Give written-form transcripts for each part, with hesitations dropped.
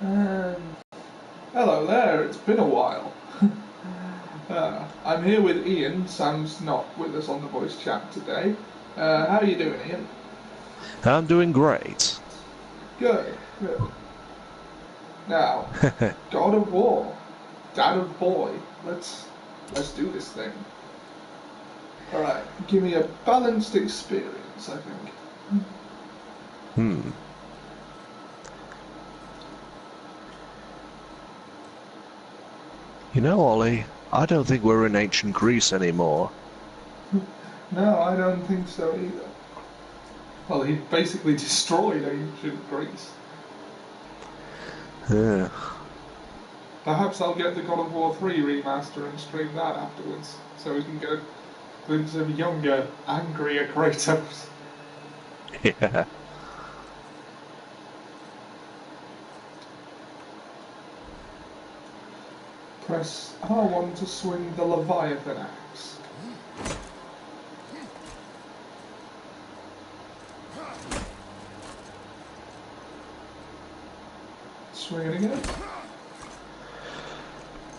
And hello there, it's been a while. I'm here with Ian. Sam's not with us on the voice chat today. How are you doing, Ian? I'm doing great. Good, good. Now, God of War, Dad of Boy, let's do this thing. Alright, give me a balanced experience, I think. Hmm. You know, Ollie, I don't think we're in ancient Greece anymore. No, I don't think so either. Well, he basically destroyed ancient Greece. Yeah. Perhaps I'll get the God of War 3 remaster and stream that afterwards, so we can get a glimpse of younger, angrier Kratos. Yeah. Press R1 to swing the Leviathan axe. Swing it again.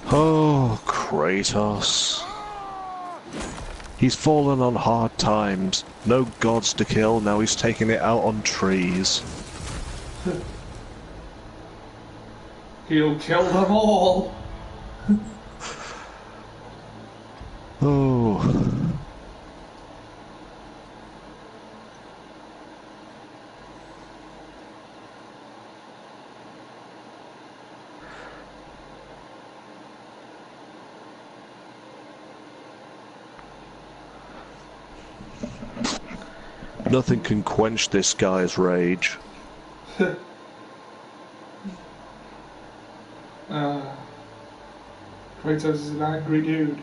Oh, Kratos. He's fallen on hard times. No gods to kill, now he's taking it out on trees. He'll kill them all. Oh. Nothing can quench this guy's rage. Kratos is an angry dude.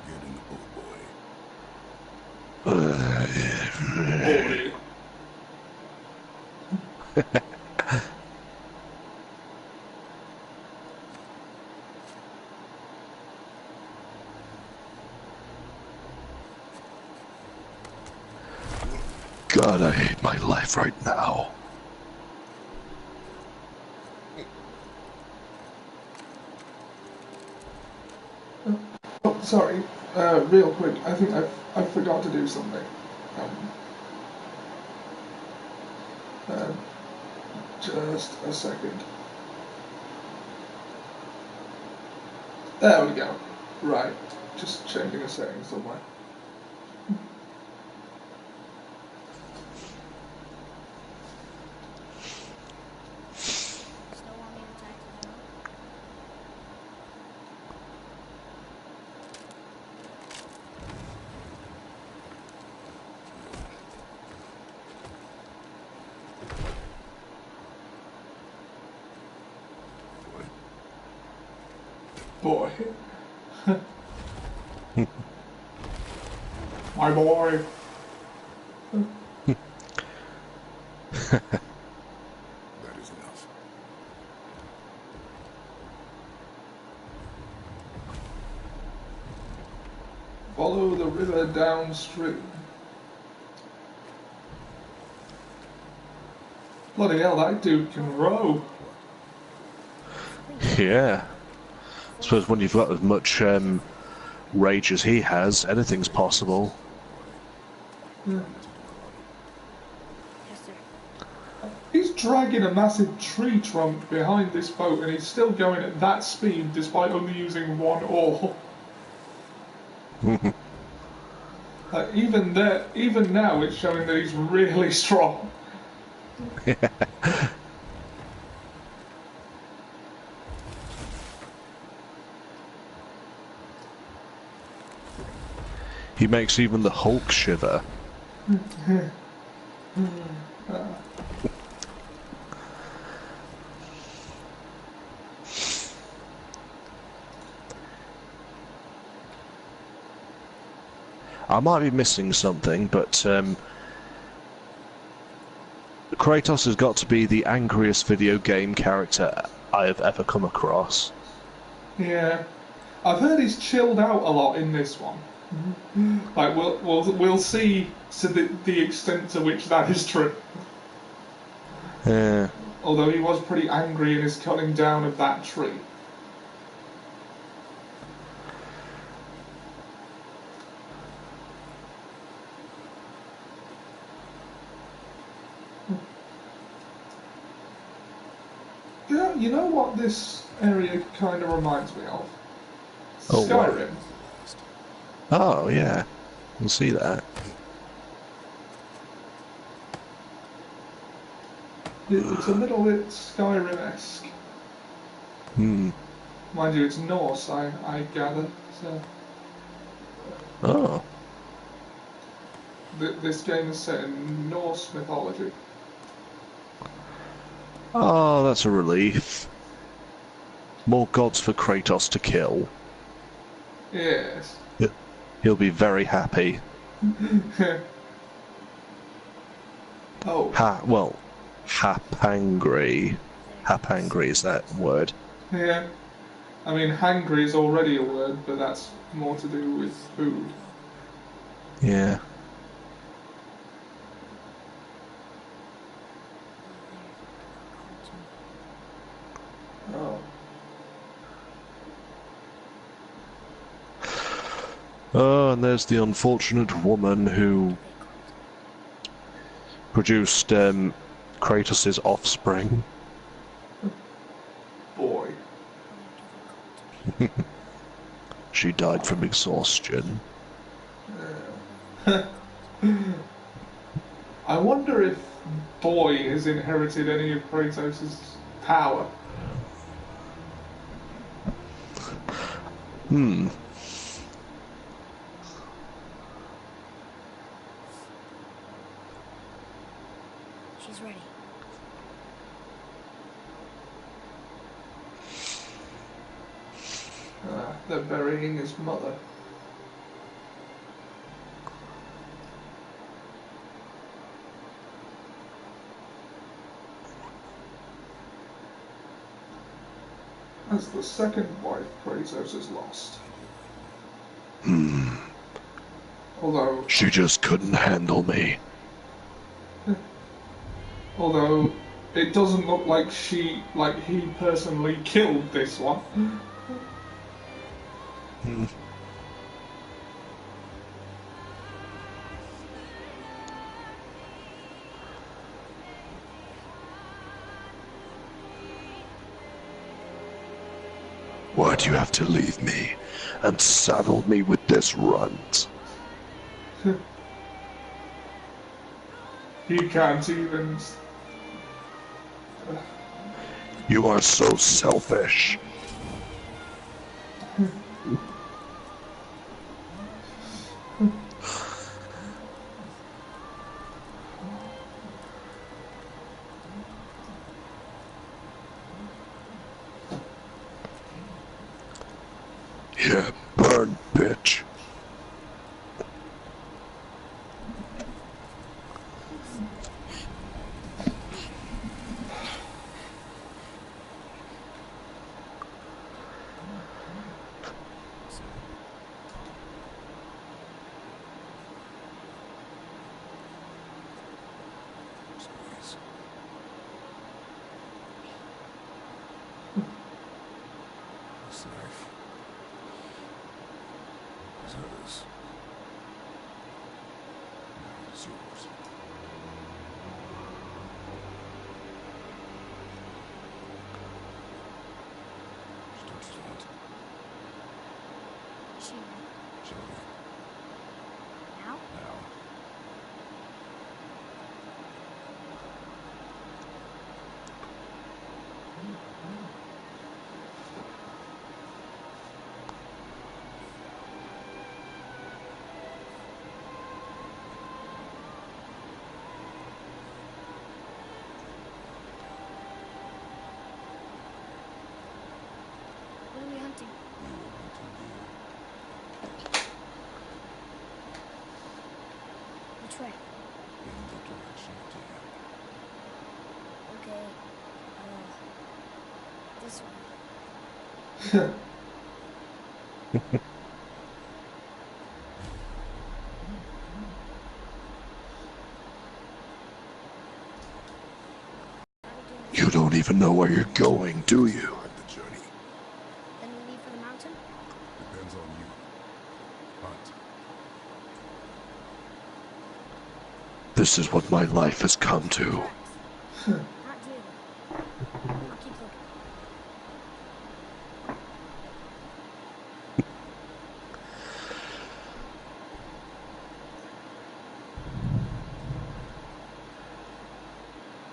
Get in the boat, boy. God, I hate my life right now. Oh, sorry. Real quick, I think I forgot to do something. Just a second. There we go. Right. Just changing a setting somewhere. Boy. My boy. That is enough. Follow the river downstream. Bloody hell, that dude can row. Yeah. I suppose when you've got as much rage as he has, anything's possible. Yeah. He's dragging a massive tree trunk behind this boat and he's still going at that speed despite only using one oar. Even now it's showing that he's really strong. He makes even the Hulk shiver. I might be missing something, but Kratos has got to be the angriest video game character I have ever come across. Yeah. I've heard he's chilled out a lot in this one. Like we'll see to the extent to which that is true. Yeah. Although he was pretty angry in his cutting down of that tree. Yeah, you know what this area kind of reminds me of? Oh, what? Skyrim. Oh, yeah. We'll see that. It's a little bit Skyrim-esque. Hmm. Mind you, it's Norse, I gather. So Oh. this game is set in Norse mythology. Oh, that's a relief. More gods for Kratos to kill. Yes. He'll be very happy. Oh. Hapangry. Hapangry is that word. Yeah. I mean, hangry is already a word, but that's more to do with food. Yeah. Oh. Oh, and there's the unfortunate woman who produced Kratos' offspring. Boy. She died from exhaustion. I wonder if Boy has inherited any of Kratos' power. Hmm. She's ready. They're burying his mother. That's the second wife Kratos has lost. Although She just couldn't handle me. it doesn't look like he personally killed this one. Why'd you have to leave me and saddle me with this runt? He can't even. You are so selfish. Yeah, burn, bitch. Squeeze. This knife is hers. Now it is yours. She touches it. She Show me. now? Now. What are we hunting? You are hunting Which way? deer in the direction of deer. Okay. This way. You don't even know where you're going, do you? Start the journey. Then we leave for the mountain? Depends on you. Hunt. This is what my life has come to. Not do. I'll keep looking.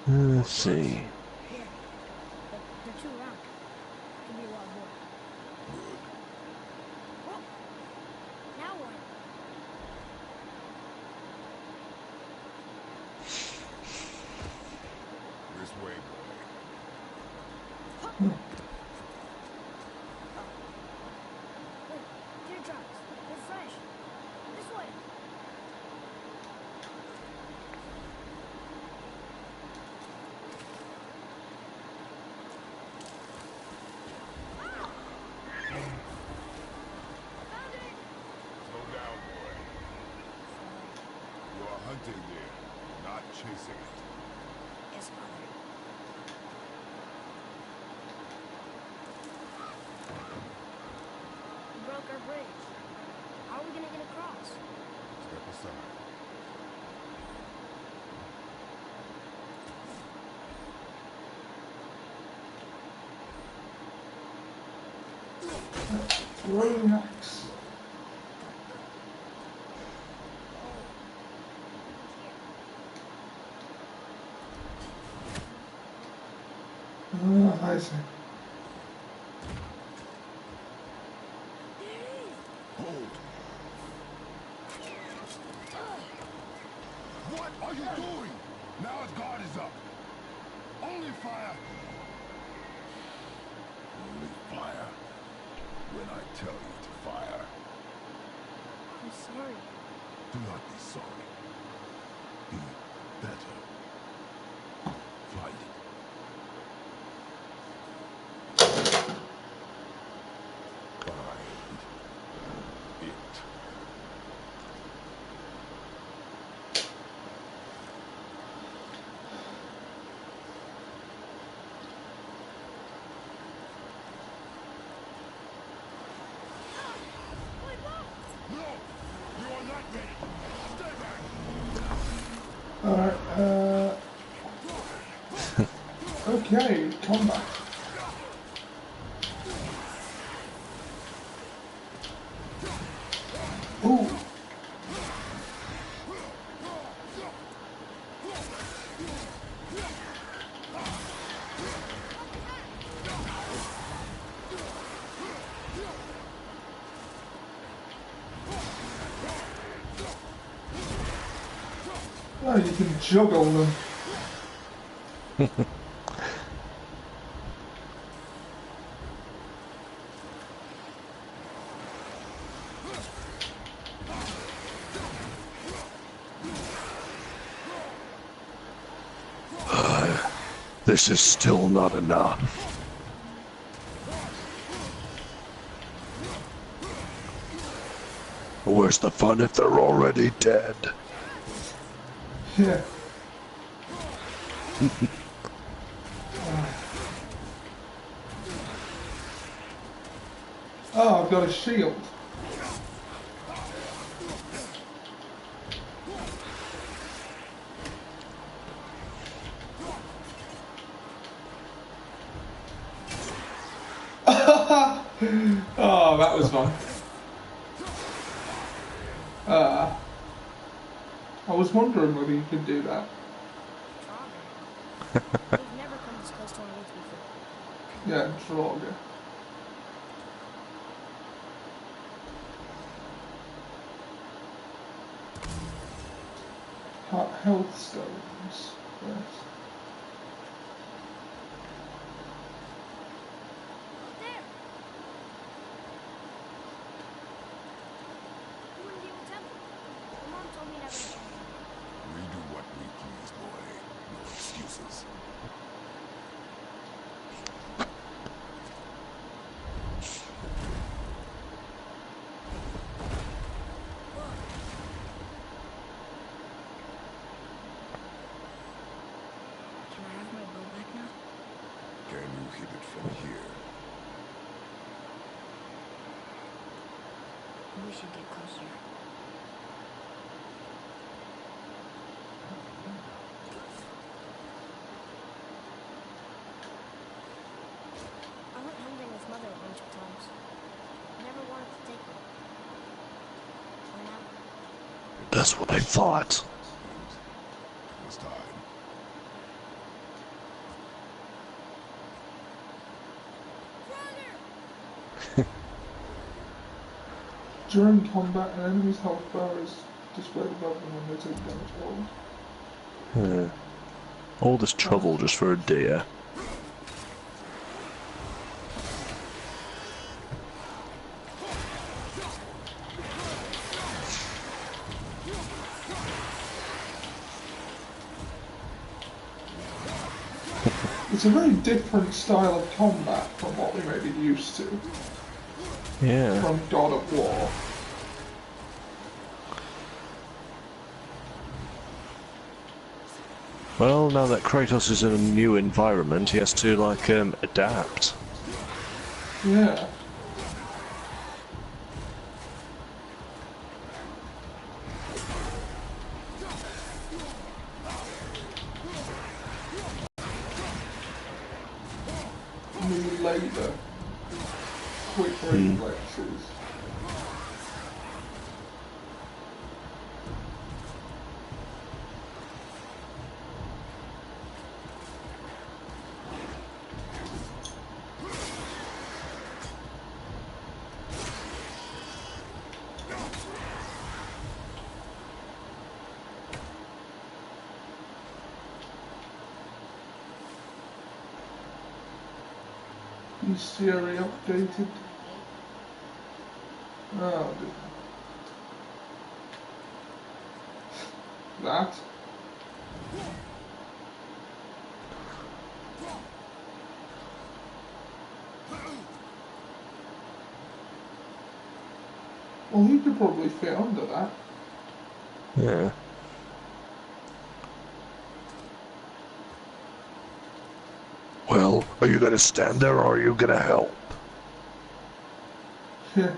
Let's see. Yeah. They're too round. Could be a lot more. Good. Whoa. Now what? This way, boy. Wait, teardrops. They're fresh. This way. Found it! Slow down, boy. You are hunting deer, not chasing it. Yes, Father. We broke our bridge. How are we gonna get across? Step aside. Throwing axe. I see. Hold. What are you doing? Now his guard is up. Only fire. Only fire. When I tell you to fire, I'm sorry. do not be sorry. Be better. Fight. Find it. No! You are not ready! Stay back! Alright, okay, combat. Ooh. Oh, you can juggle them. This is still not enough. Where's the fun if they're already dead? Yeah. Oh, I've got a shield. Oh, that was fun. I was wondering whether you could do that. We've never come this close to our woods before. Yeah, Draugr. Health stones. Yes. There! You wouldn't be able to temple. My mom told me never to. We do what we please, boy. No excuses. We should get closer. I went hunting with Mother a bunch of times. I never wanted to take me. Why now? That's what I thought. It's time. During combat, an enemy's health bar is displayed above them when they take damage. All this trouble just for a deer. It's a very different style of combat from what we may be used to Yeah. from God of War. Well, now that Kratos is in a new environment, he has to, like, adapt. Yeah. New labour. Quick reflexes. Bestiary updated. Oh dear. That. Well, he could probably fit under that. Yeah. Well, are you gonna stand there or are you gonna help? Yeah.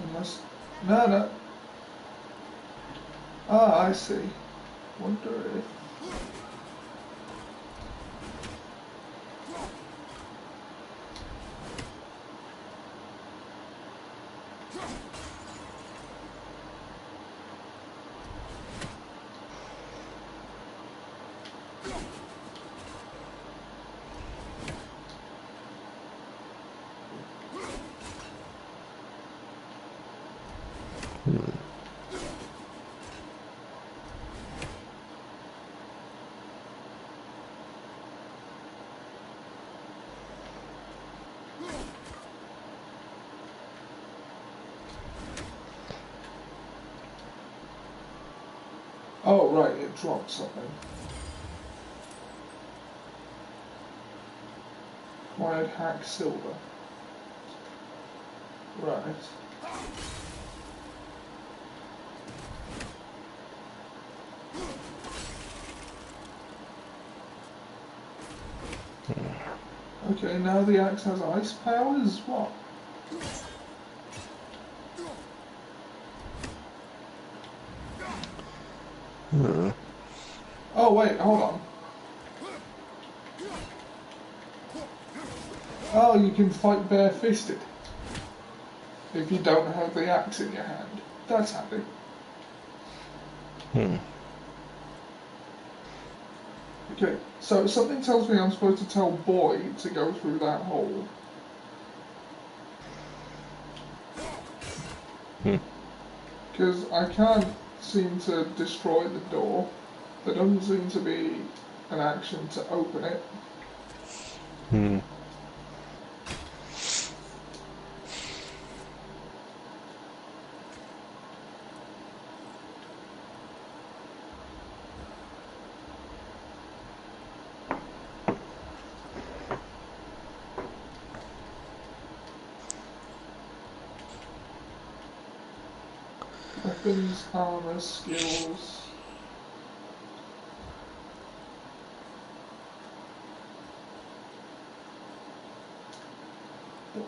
Unless... No. Ah, I see. Wonder if... Oh, right, it dropped something. Acquired hack silver. Right. Okay, now the axe has ice powers? What? Oh, wait, hold on. Oh, you can fight bare-fisted if you don't have the axe in your hand. That's handy. Okay, so something tells me I'm supposed to tell Boy to go through that hole. Because I can't seem to destroy the door. There doesn't seem to be an action to open it. Weapons, armor, skills. boy.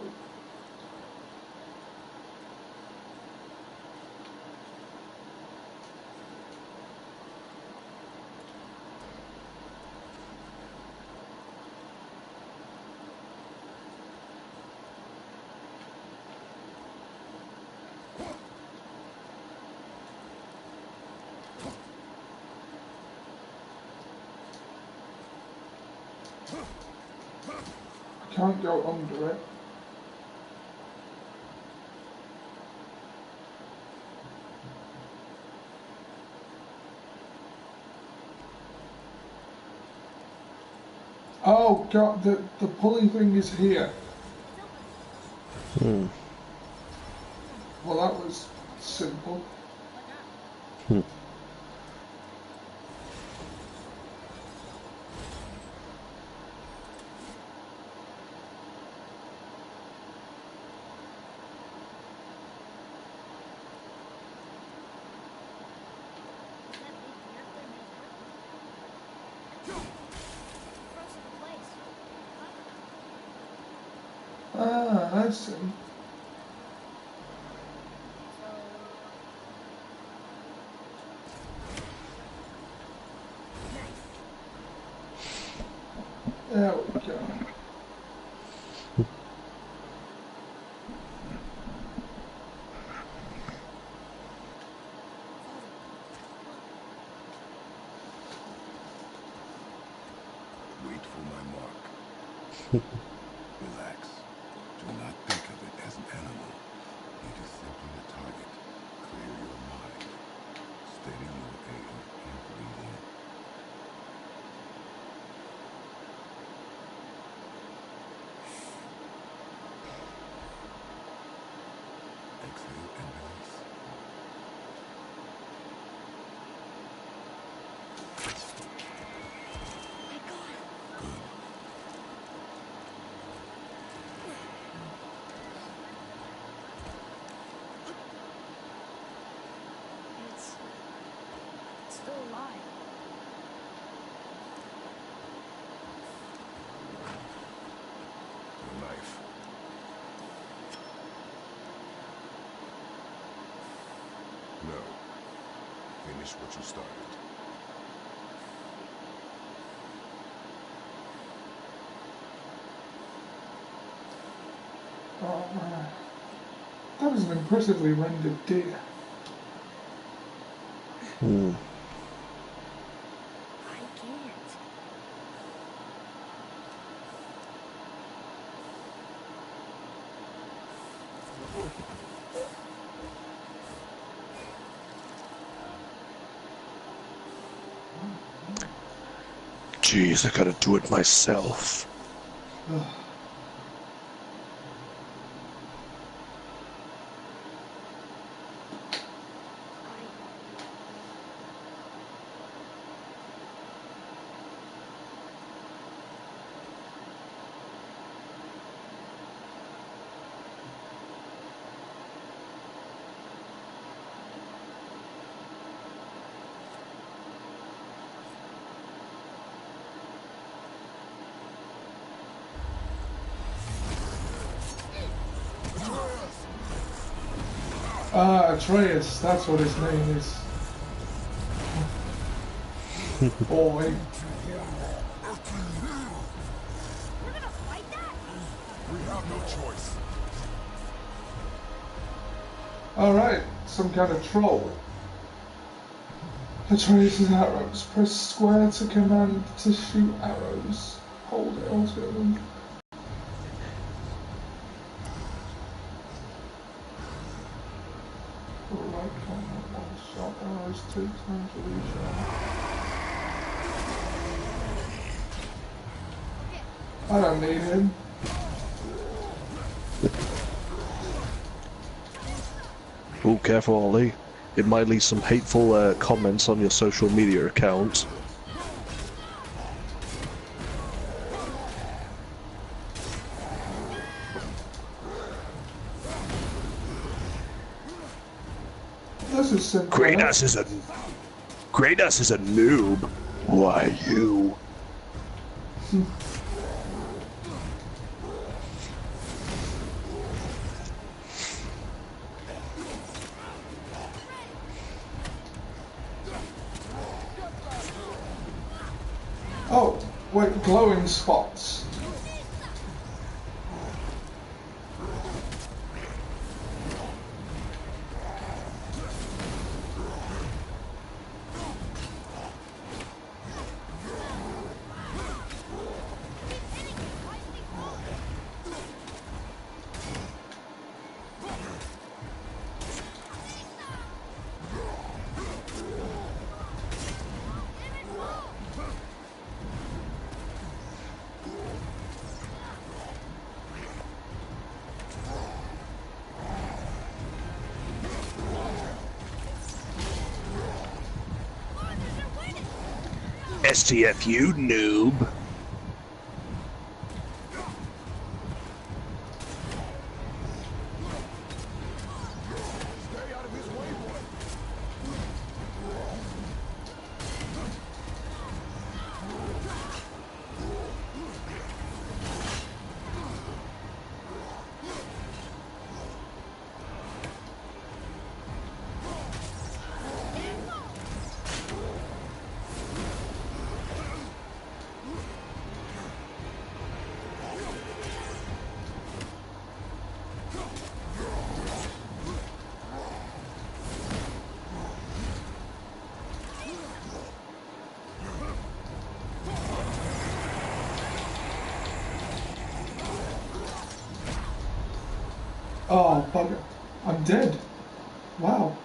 I can't go under it. Oh god, the pulley thing is here. Hmm. Well, that was simple. Hmm. Ah, I see. There we go. Wait for my mark. Relax. Do not think of it as an animal. It is simply a target. Clear your mind. Steady your aim and breathe in. Exhale and release. Good. It's still alive. Your knife. No. Finish what you started. Oh man. That was an impressively rendered deer. Hmm. I can't. Jeez, I gotta do it myself. Ah, Atreus, that's what his name is. Boy. We're gonna fight that? We have no choice. Alright, some kind of troll. Atreus' arrows. Press square to command to shoot arrows. Hold it alternately. Right comment, one shot arrows 2 times a shot. I don't need him. Oh, careful, Ollie. It might leave some hateful comments on your social media account. This is simple. Kratos is a noob. Why you? Wait, glowing spots. STFU, noob. Stay out of his way, boy. Oh, bugger. I'm dead. Wow.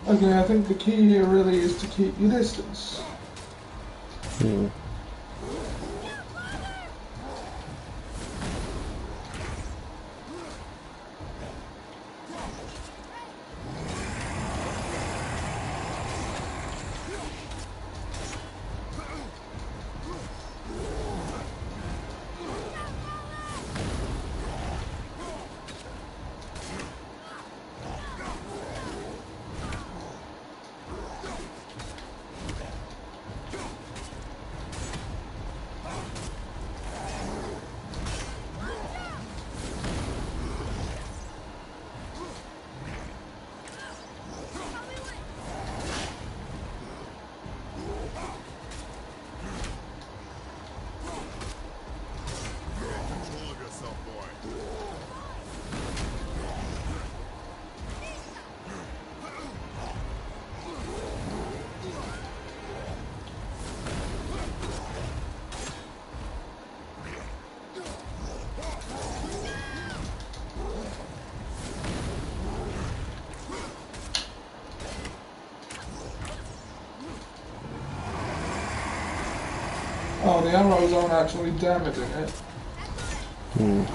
Okay, I think the key here really is to keep your distance. Control of yourself, boy. Oh, the arrows aren't actually damaging it. Right.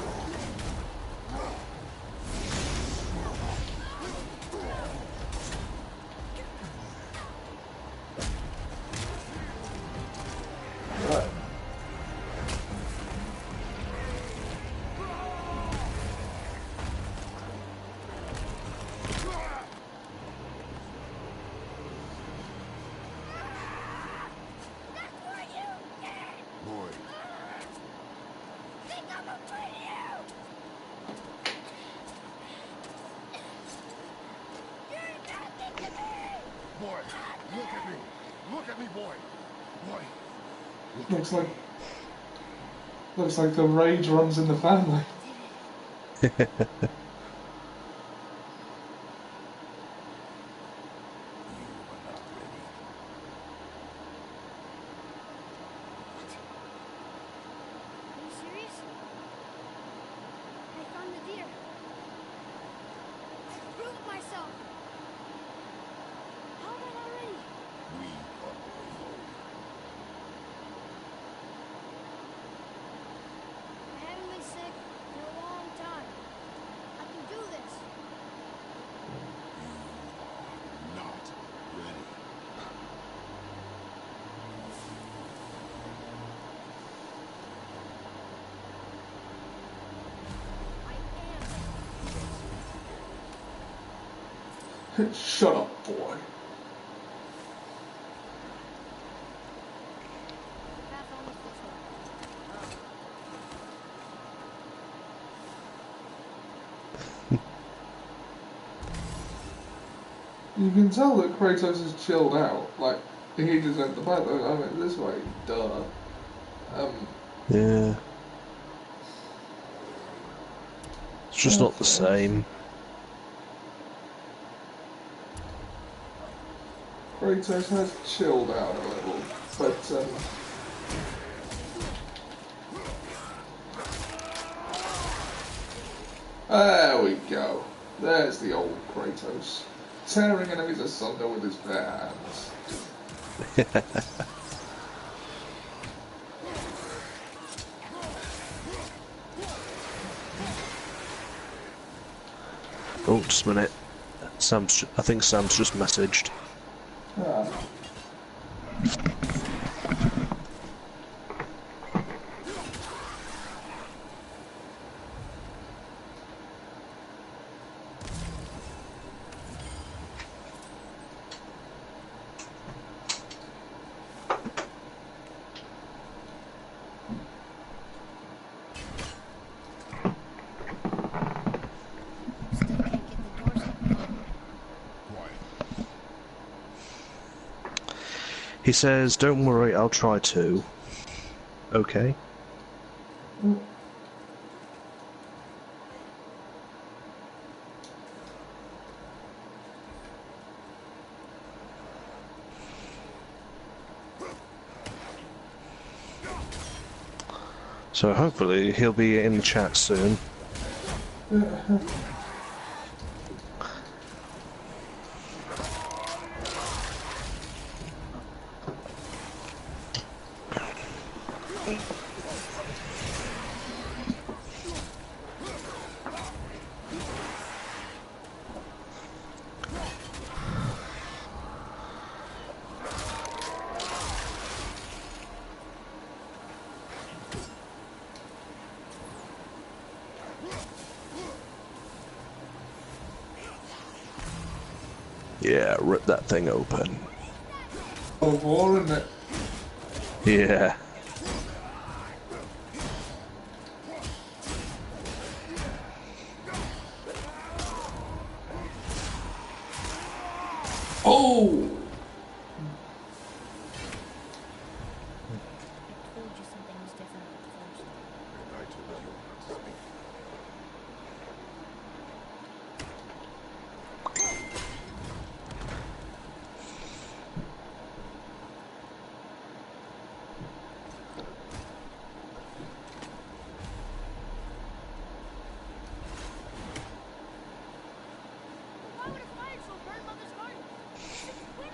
Look at me. Look at me, boy. Boy. Look Looks at like me. looks like the rage runs in the family. You are not ready. Are you serious? I found the deer. I proved myself. How am I not ready? We are going home. I haven't been sick in a long time. I can do this. You are not ready. I am. Shut up, boy. The path always this way. You can tell that Kratos is chilled out. Like, he just went the back. I mean, this way, duh. Yeah. It's just not the same. Kratos has chilled out a little, but there we go. There's the old Kratos, tearing enemies asunder with his bare hands. Oh, just a minute. I think Sam's just messaged. Ah. Still can't get the doors open. Quiet. He says, "Don't worry, I'll try to." Okay. So hopefully he'll be in the chat soon. Yeah, rip that thing open. Oh, war, isn't it? Yeah. Oh! I told you something was different at first. And I told you not to speak. Why would a fire so burn Mother's garden? Since when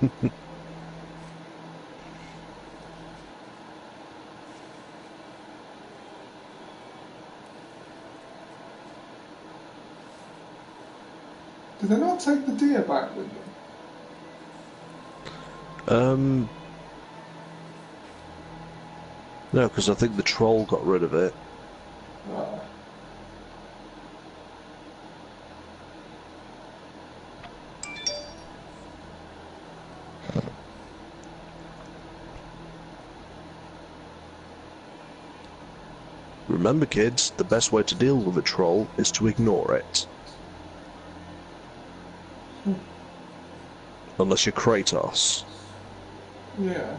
Did they not take the deer back with them? No, because I think the troll got rid of it. Ah. Remember, kids, the best way to deal with a troll is to ignore it. Unless you're Kratos. Yeah.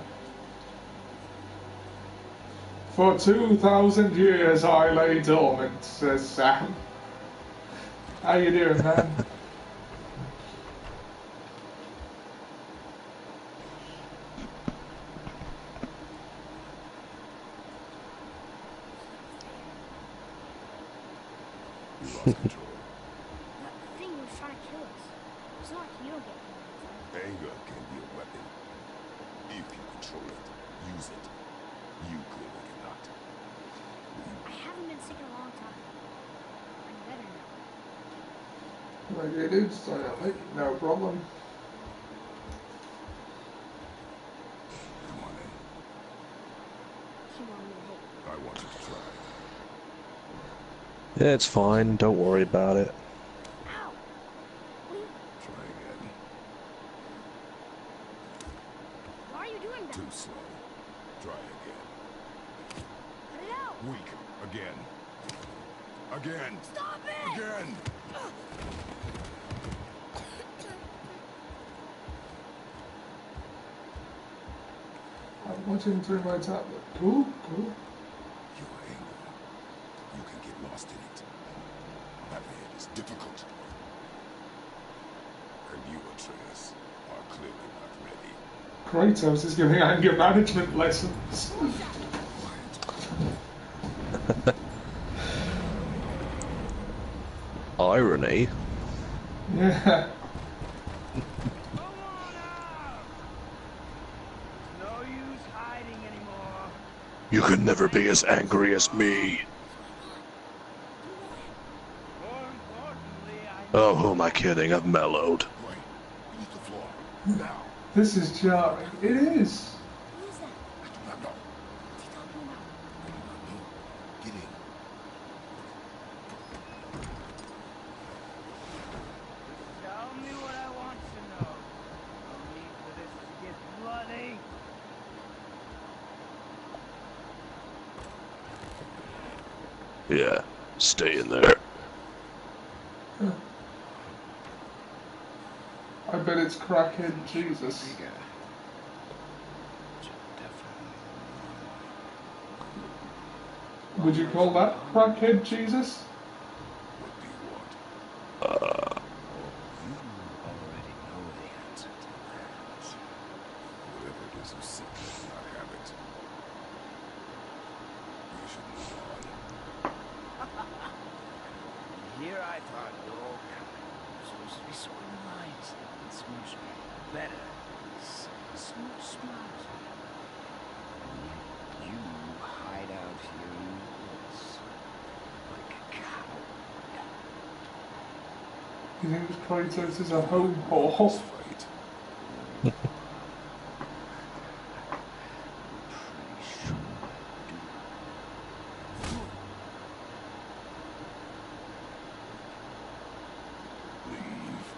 For 2,000 years I lay dormant, says Sam. How you doing, man? You lost control. The thing was trying to kill us. It's not like you don't get paid. Anger can be a weapon. If you control it, use it. You clearly cannot. I haven't been sick in a long time. I'm better now. Okay, dude, sorry, mate. No problem. Come on in. You want me to hit? I want you to try. Yeah, it's fine. Don't worry about it. Ow! What are you... Try again. Why are you doing that? Too slow. Try again. Cut it out! Weak. Again. Again. Stop it! Again. I'm watching through my tablet. Cool, cool. Your anger. You can get lost in it. That man is difficult. And you, Atreus, are clearly not ready. Kratos is giving anger management lessons. Irony? Yeah. No use hiding anymore. You can never be as angry as me. More importantly, I Oh, who am I kidding? I've mellowed. Right. Beneath the floor. Now. This is jarring. It is. Who is that? I do not know. What's he talking about? I do not know. Get in. tell me what I want to know. No need for this to get bloody. Yeah, stay in there. I bet it's crackhead Jesus. Would you call that crackhead Jesus? What do you want? You already know the answer to that. Whatever it is you seek, you do not have it. We should move on. Here I thought your kind was supposed to be sort of nice and smooth, better, smart. You hide out here in the woods like a coward. You think Kratos is a home whore? Fight. Pretty sure Leave.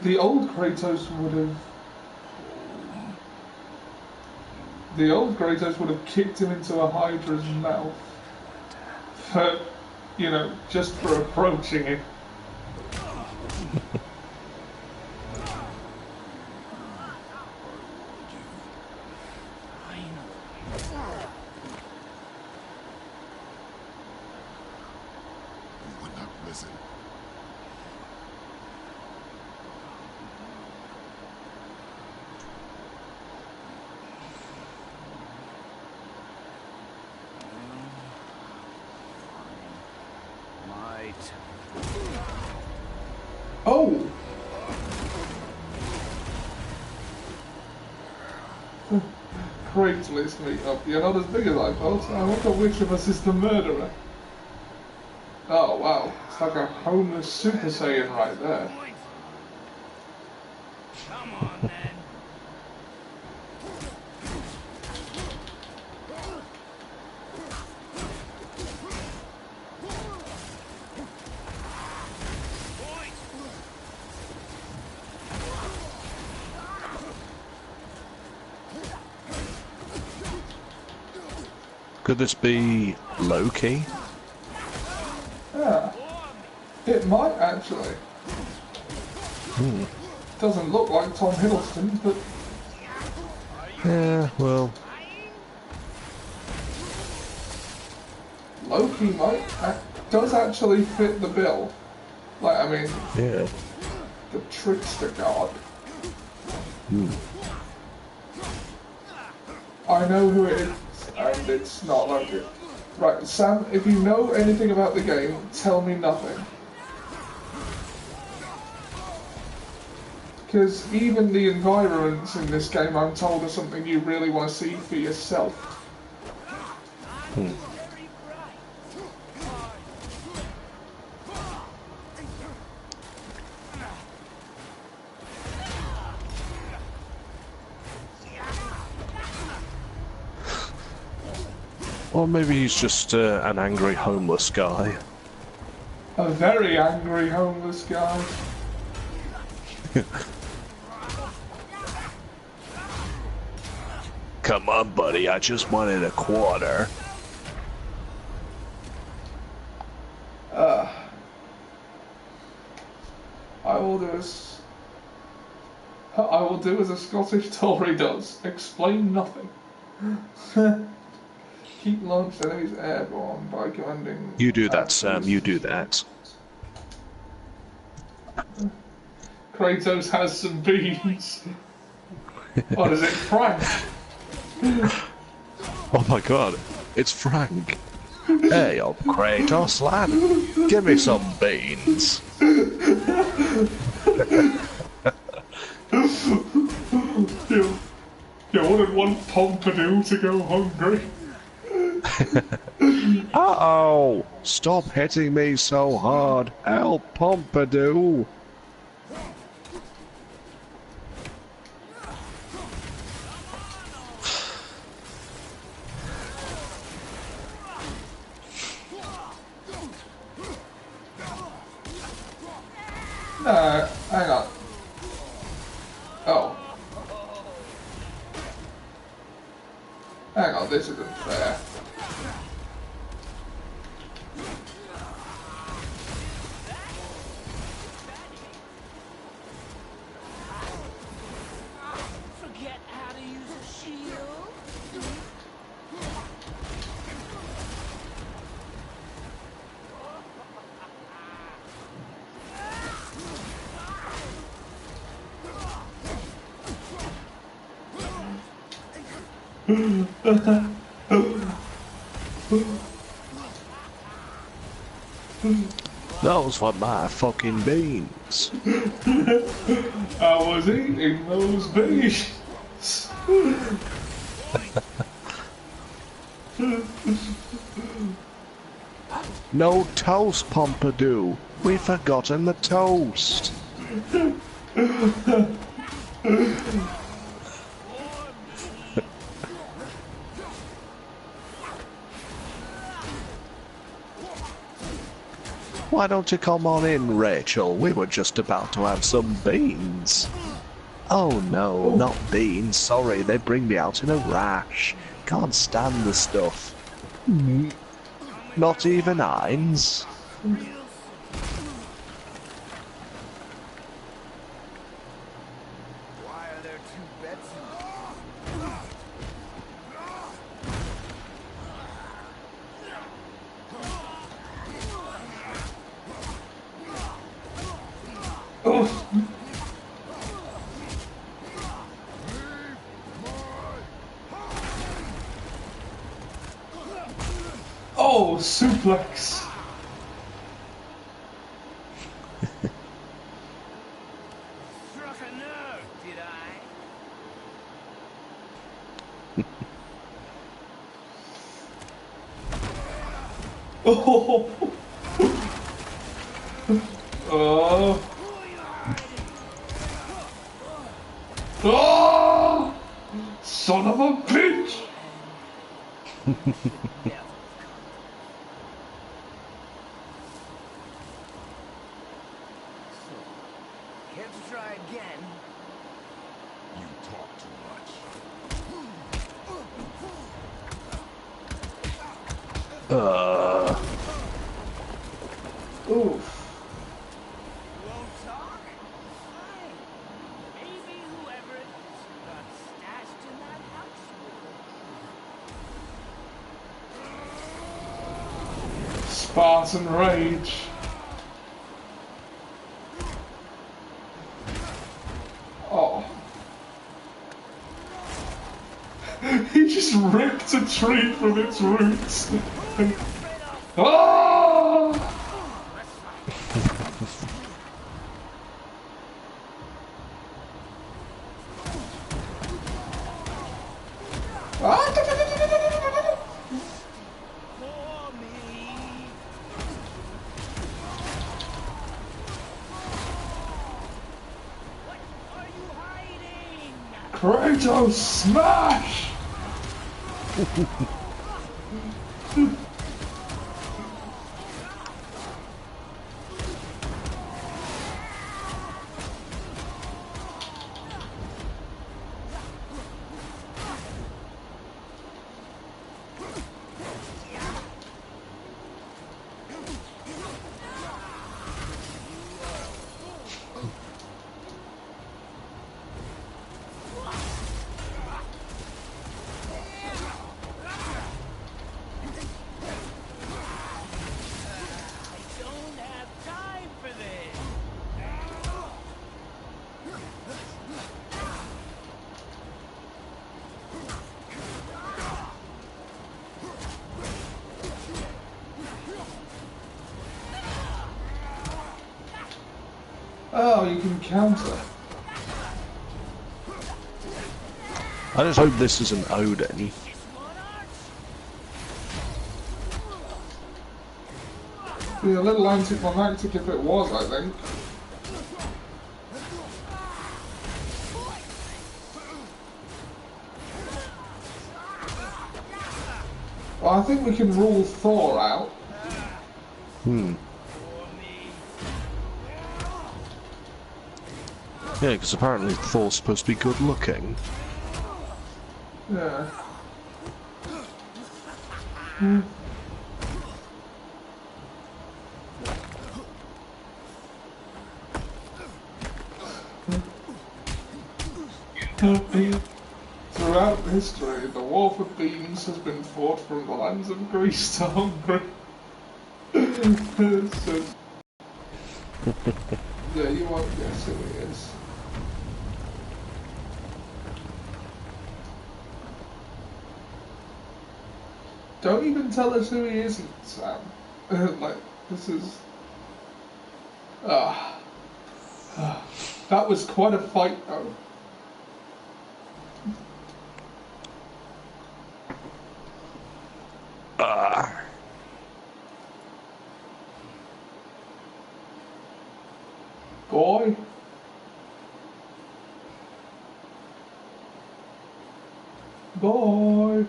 The old Kratos would have. The old Kratos would have kicked him into a Hydra's mouth. For, you know, just for approaching him. You would not listen. might. Oh! Craigslist meetup. You're not as big as I thought. I wonder which of us is the murderer. Oh wow, it's like a homeless Super Saiyan right there. Come on, then. Could this be Loki? Yeah, it might actually. Doesn't look like Tom Hiddleston, but Yeah, well, Loki does actually fit the bill. Like, I mean, yeah. the trickster god. I know who it is, and it's not Loki. Right, Sam, if you know anything about the game, tell me nothing. Because even the environments in this game, I'm told, are something you really want to see for yourself. Or maybe he's just an angry homeless guy. A very angry homeless guy. Come on, buddy, I just wanted a quarter. I will do as a Scottish Tory does. Explain nothing. Keep launched enemies airborne by commanding... You do that, Sam, you do that. Kratos has some beans. What is it, Frank? Oh my god, it's Frank. Hey, old Kratos, lad. Give me some beans. You wouldn't want Pompidou to go hungry. Uh-oh! Stop hitting me so hard. Help, Pompidou. No, hang on. Oh. Hang on, this isn't fair. Forget how to use a shield. Those were my fucking beans. I was eating those beans. No toast, Pompidou. We've forgotten the toast. Why don't you come on in, Rachel? We were just about to have some beans. Oh no, not beans. Sorry, they bring me out in a rash. Can't stand the stuff. Not even Heinz. Why are there two beds in Oh, suplex. Struck a nerve, did I? Oh. Oh. Oh. Son of a bitch. Care to try again? You talk too much. Oof. Won't talk? Fine. Maybe whoever it is got stashed in that house will. Spartan rage. Oh. He just ripped a tree from its roots. Oh! For me. What are you hiding? Kratos, smash! Don't have time for this. Oh, you can counter. I just hope this isn't Odin. Be a little anticlimactic if it was, I think. Well, I think we can rule Thor out. Yeah, because apparently Thor's supposed to be good looking. Yeah. Throughout history, the war for beans has been fought from the lands of Greece to Hungary. So, yeah, you won't guess who he is. Don't even tell us who he isn't, Sam. Like, this is... That was quite a fight, though. Boy. Boy.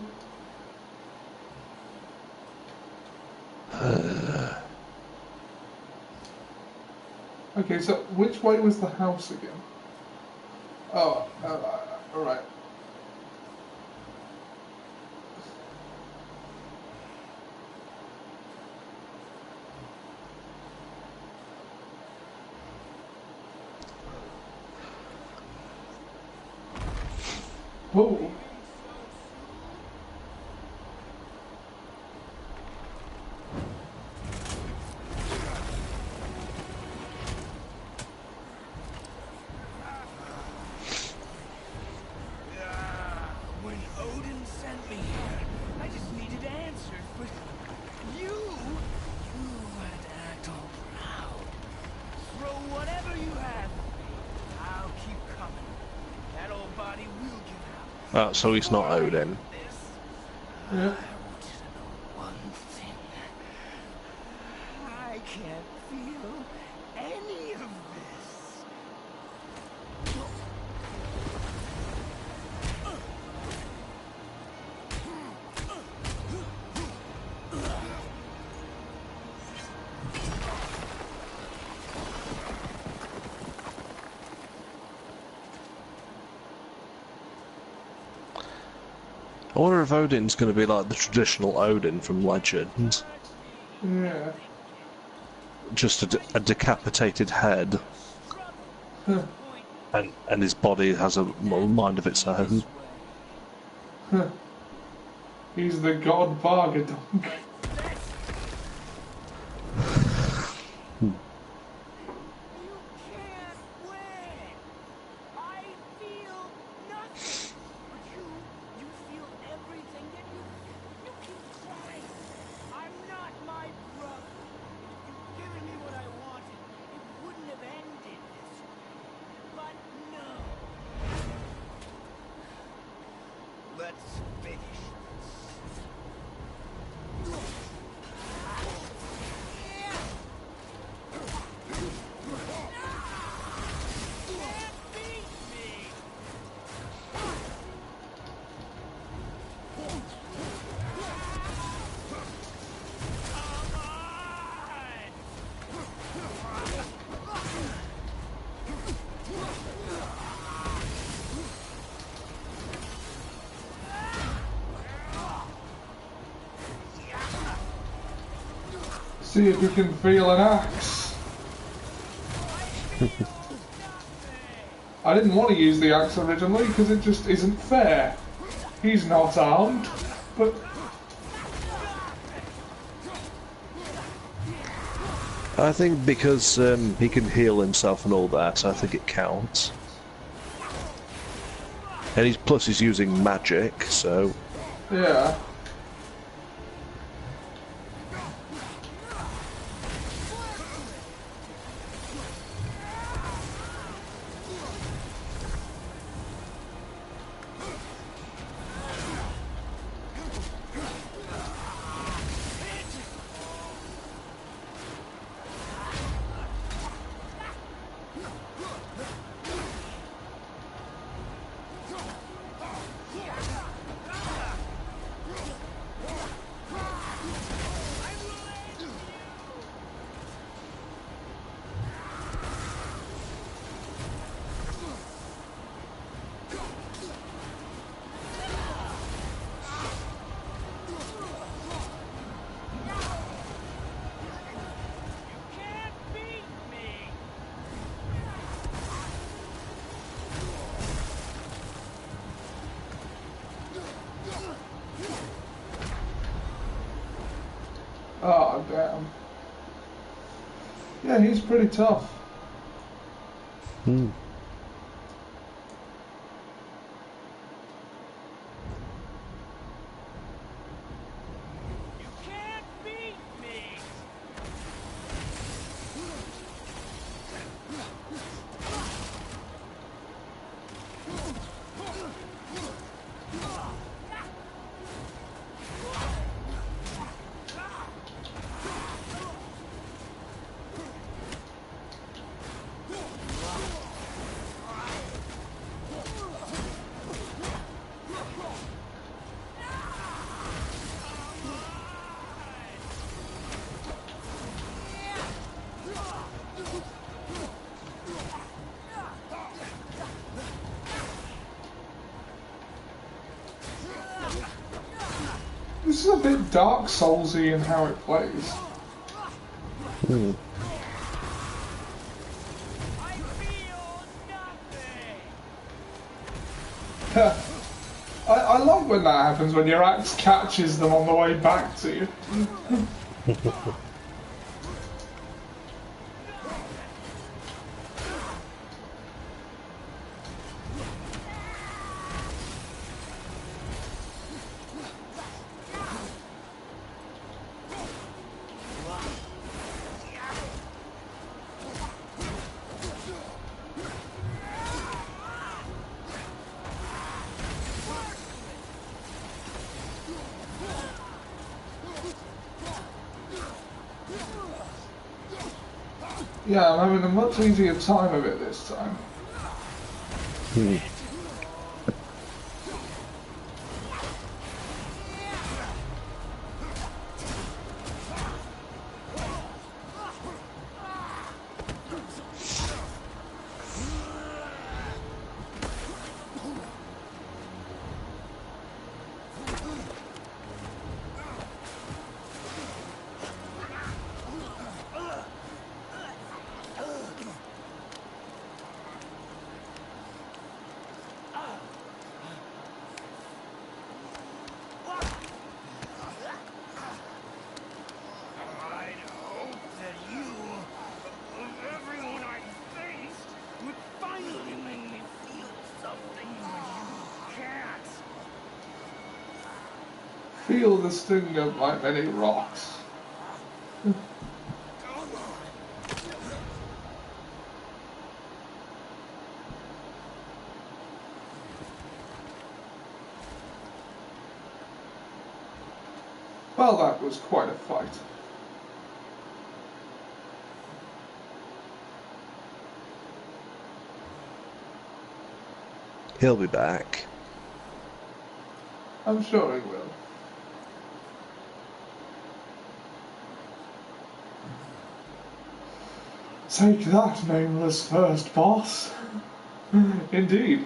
Okay, so which way was the house again? Oh, alright. Oh. When Odin sent me here, I just needed answers, but you had to act all proud. Throw whatever you have at me. I'll keep coming. That old body will give out. So he's not Odin. This, Yeah. I want you to know one thing. feel any of this. I wonder if Odin's going to be like the traditional Odin from Legend. Yeah. Just a decapitated head. Huh. And his body has a mind of its own. Huh. He's the god Vargadonk. You can't win. I feel nothing. But you feel everything. Yet you keep trying. I'm not my brother. If you'd given me what I wanted, it wouldn't have ended this way. But no. Let's finish this. Can't beat me. Come on. See if you can feel an axe. I didn't want to use the axe originally because it just isn't fair. He's not armed, but I think because he can heal himself and all that, I think it counts. And plus he's using magic, so... yeah. Can't beat me. Oh, damn. Yeah, he's pretty tough. Hmm. You can't beat me. This is a bit Dark Soulsy in how it plays. Hmm. I feel nothing. I love when that happens, when your axe catches them on the way back to you. Yeah, I'm having a much easier time of it this time. Hmm. I'd hope that you, of everyone I faced, would finally make me feel something, but you can't. Feel the sting of my many rocks. Well, that was quite a fight. He'll be back. I'm sure he will. Take that, nameless first boss. Indeed.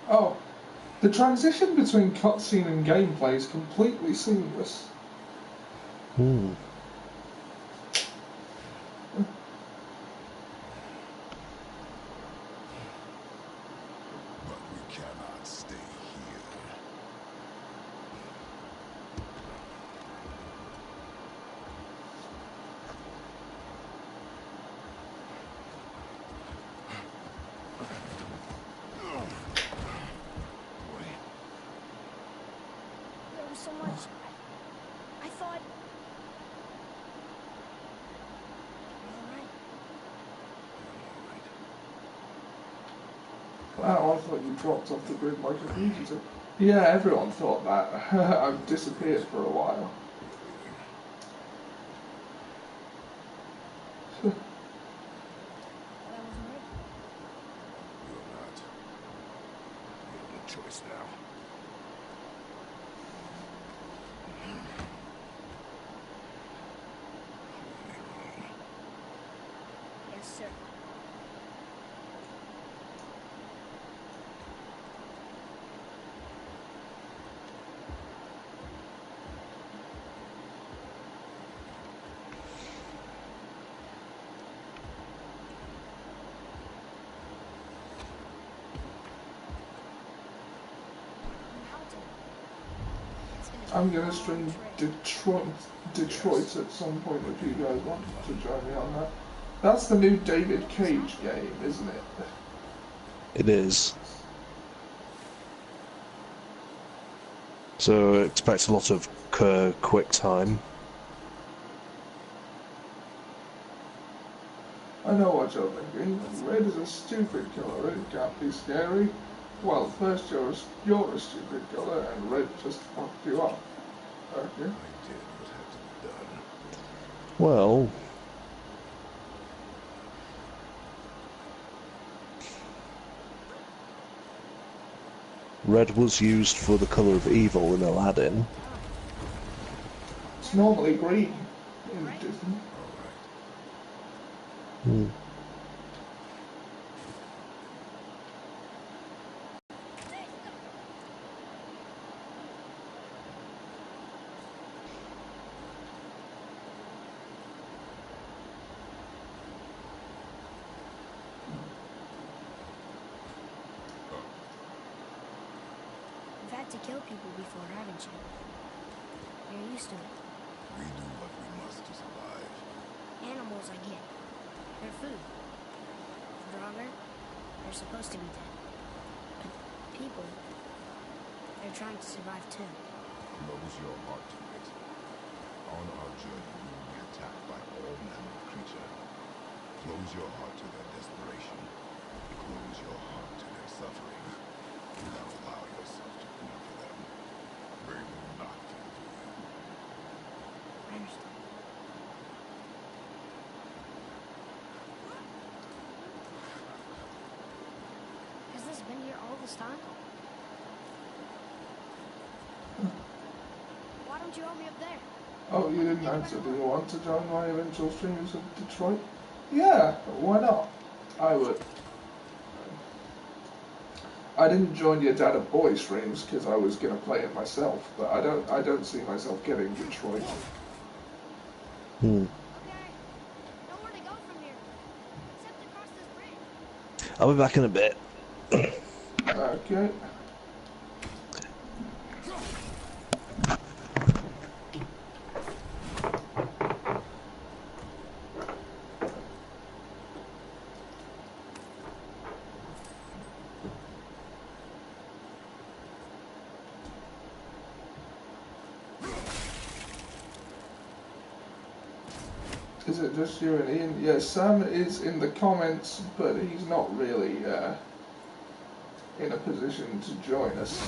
Oh, the transition between cutscene and gameplay is completely seamless. Hmm. But we cannot stay here. There was so much. I thought. All right. Wow, I thought you dropped off the grid like a fugitive. Yeah, everyone thought that. I've disappeared for a while. But I wasn't ready. You're not. You have no choice now. Yes, sir. How to? It's gonna I'm be a gonna long stream trip. Detroit at some point if you guys want to join me on that. That's the new David Cage game, isn't it? It is. So expect a lot of quick time. I know what you're thinking. Red is a stupid color. It can't be scary. Well, first you're a stupid color, and red just fucked you up. Okay. I did what had to be done. Well, red was used for the colour of evil in Aladdin. It's normally green in Disney. All Hmm. You've had to kill people before, haven't you? You're used to it. We do what we must to survive. Animals, I get. They're food. Draugr, they're supposed to be dead. But people, they're trying to survive too. Close your heart to it. On our journey, we will be attacked by all manner of creature. Close your heart to their desperation. Close your heart to their suffering. Do not allow yourself to feel for them. They will not feel for you. I understand. Has this been here all this time? Why don't you help me up there? Oh, you didn't answer. Do you want to join my eventual streams of Detroit? Yeah, why not? I would. I didn't join your Dad of Boy streams because I was gonna play it myself, but I don't see myself getting Detroit. Hmm. Okay. Nowhere to go from here. Except across this bridge. I'll be back in a bit. Okay. Is it just you and Ian? Yeah, Sam is in the comments, but he's not really in a position to join us.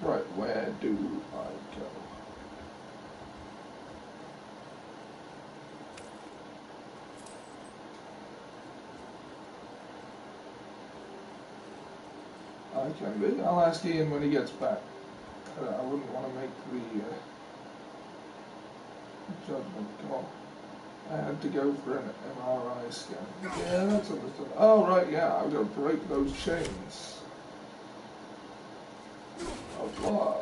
Right, where do I go? I can be. I'll ask Ian when he gets back. I wouldn't want to make the judgment call. I had to go for an MRI scan. Yeah, that's understood. Oh, right, yeah, I've got to break those chains. Oh, what?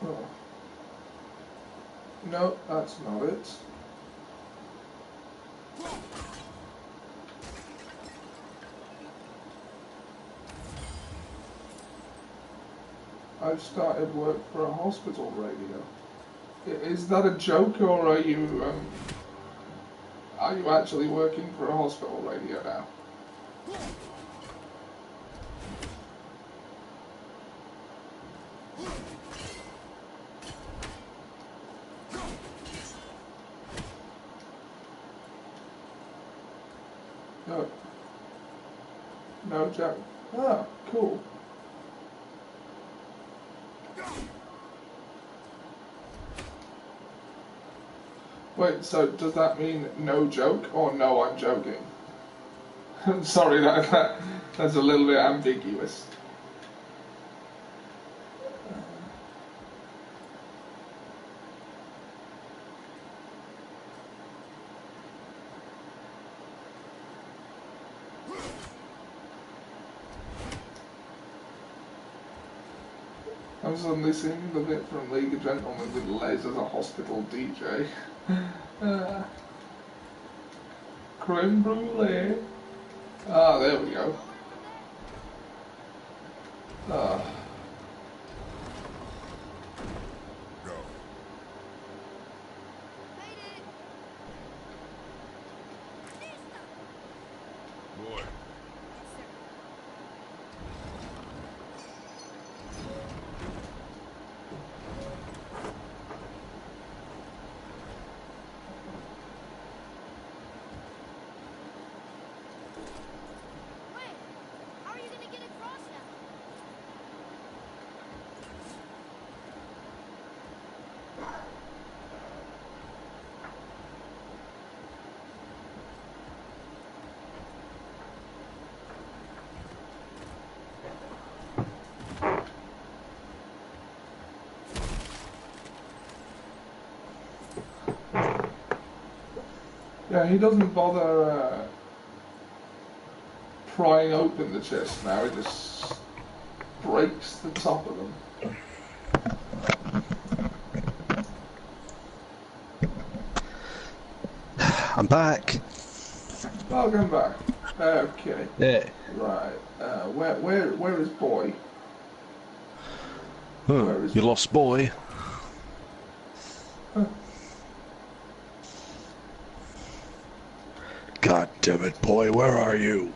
Oh. No, that's not it. I've started work for a hospital radio. Is that a joke, or are you actually working for a hospital radio now? No. No joke. Ah, cool. Wait, so does that mean no joke or no, I'm joking? I'm sorry, that's a little bit ambiguous. I'm suddenly seeing the bit from League of Gentlemen with Les as a hospital DJ. Creme brulee. Ah, there we go. Ah. Go. Made it. Boy, Yes, sir. Wait, how are you gonna get across now? Yeah, he doesn't bother prying open the chest now. He just breaks the top of them. I'm back. Welcome back. Okay. Yeah. Right. Where is boy? Huh, Where is you lost boy. God damn it, boy, where are you?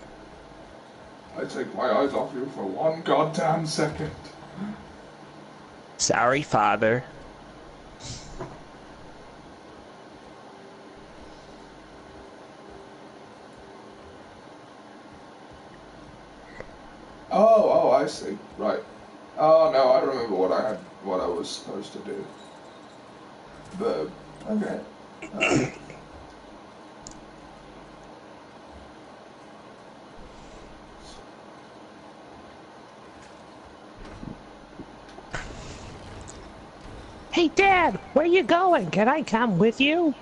I take my eyes off you for one goddamn second. Sorry, father. Oh, I see. Right. Oh no, I remember what I was supposed to do. Verb. Okay. Hey, Dad, where you going? Can I come with you?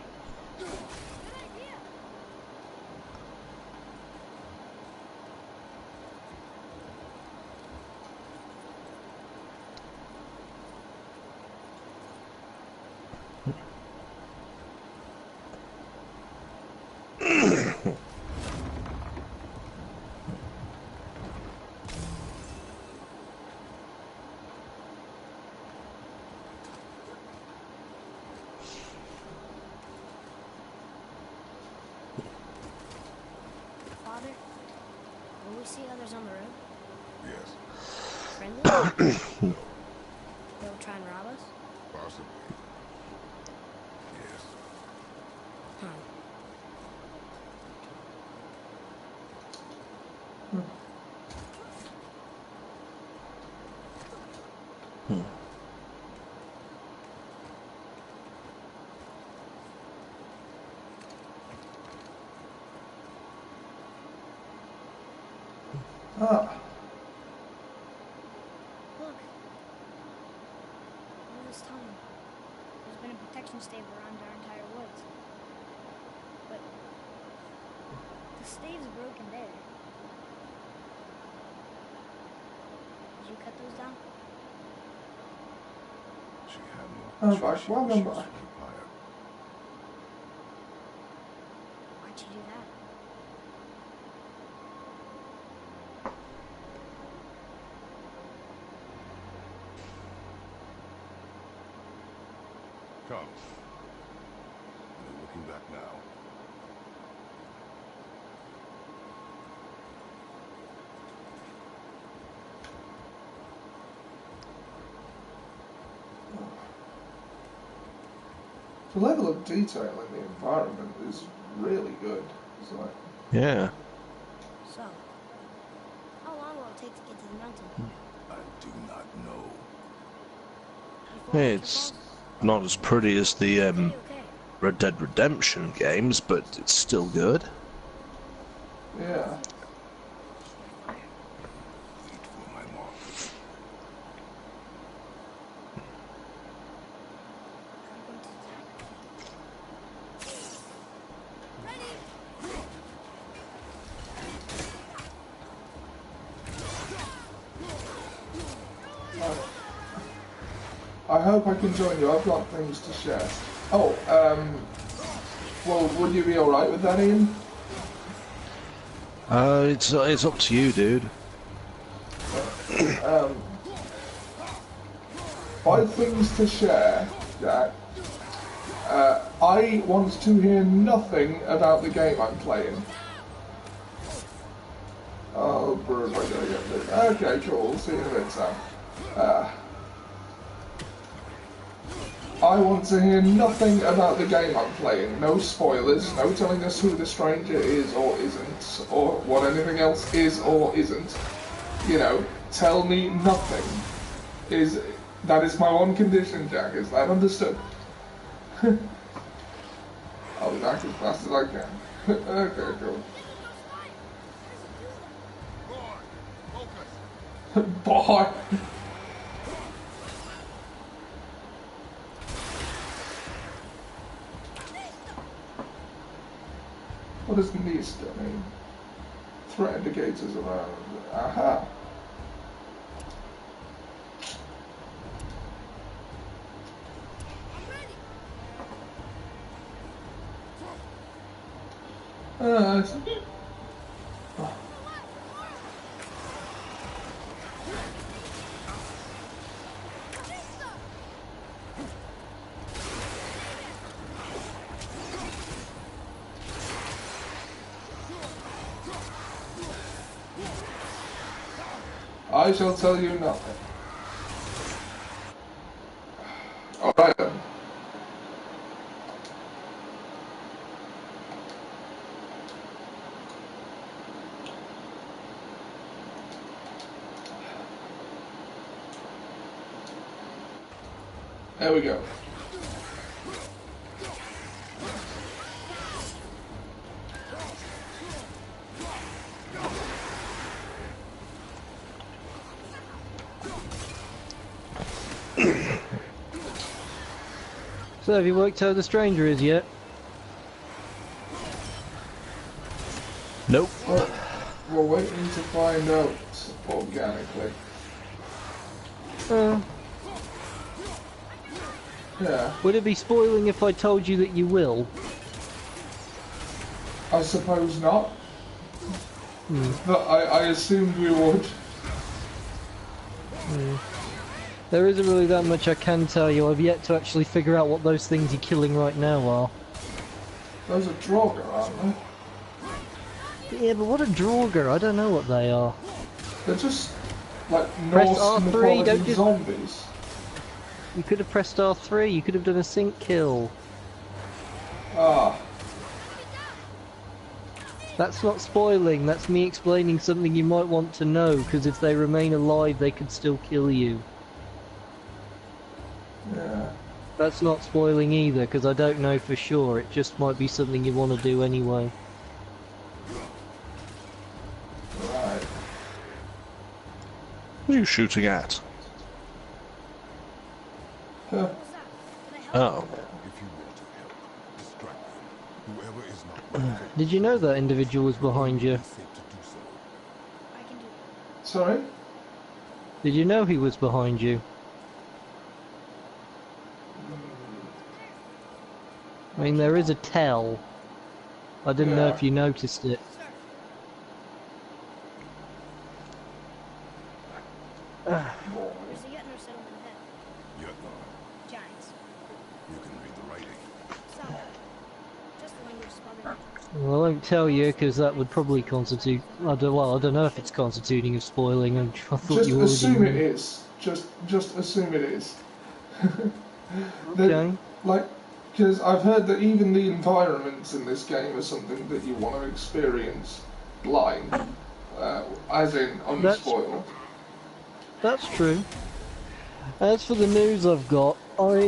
Father, will we see others on the road? Yes, Friendly? They'll try and rob us? possibly. Yes. Huh. Ah. Look. All this time, there's been a protection stave around our entire woods. But the stave's broken there. Did you cut those down? She had no Oh, choice. back. She Welcome wishes back. to require. Why'd you do that? Come. You're looking back now. The level of detail in the environment is really good. It's like, Yeah. So, how long will it take to get to the mountain? I do not know. Before It's waterfalls? not as pretty as the Okay. Red Dead Redemption games, but it's still good. yeah. Wait for my mark. I hope I can join you. I've got things to share. Oh, well, would you be alright with that, Ian? It's up to you, dude. By things to share, Jack, I want to hear nothing about the game I'm playing. Oh, Bruce, I gotta get this. Okay, cool. See you in a bit, Sam. I want to hear nothing about the game I'm playing. No spoilers, no telling us who the stranger is or isn't, or what anything else is or isn't. You know, tell me nothing. That is my one condition, Jack. Is that understood? I'll be back as fast as I can. Okay, cool. Boy! does NIST? I mean, threat indicators around. Aha. It's- I shall tell you nothing. Alright then. There we go. So, have you worked out who the stranger is yet? Nope. We're waiting to find out organically. Yeah, Would it be spoiling if I told you that you will? I suppose not. But I assumed we would. There isn't really that much I can tell you. I've yet to actually figure out what those things you're killing right now are. Those are Draugr, aren't they? Yeah, but what a Draugr? I don't know what they are. They're just like Press Norse R3, mythology don't just- zombies. You could have pressed R3, you could have done a sync kill. Ah, That's not spoiling, that's me explaining something you might want to know, because if they remain alive they could still kill you. yeah. That's not spoiling either, because I don't know for sure, it just might be something you want to do anyway. Right. What are you shooting at? Huh. Oh. If you want to help, distract them. Whoever is not ready for Did you know that individual was behind you? it, safe to do so. I can do it. Sorry? Did you know he was behind you? I mean, there is a tell. I didn't know Yeah. if you noticed it. There's a Yetner settlement ahead. Yetnar, Giants. you can read the writing. Some. Just the language spoken. Well, I won't tell you, because that would probably constitute... I don't know if it's constituting of spoiling. I thought Just you already assume it knew. is. Just assume it is. That- Okay. Like, because I've heard that even the environments in this game are something that you want to experience blind, as in unspoiled. That's true. As for the news I've got,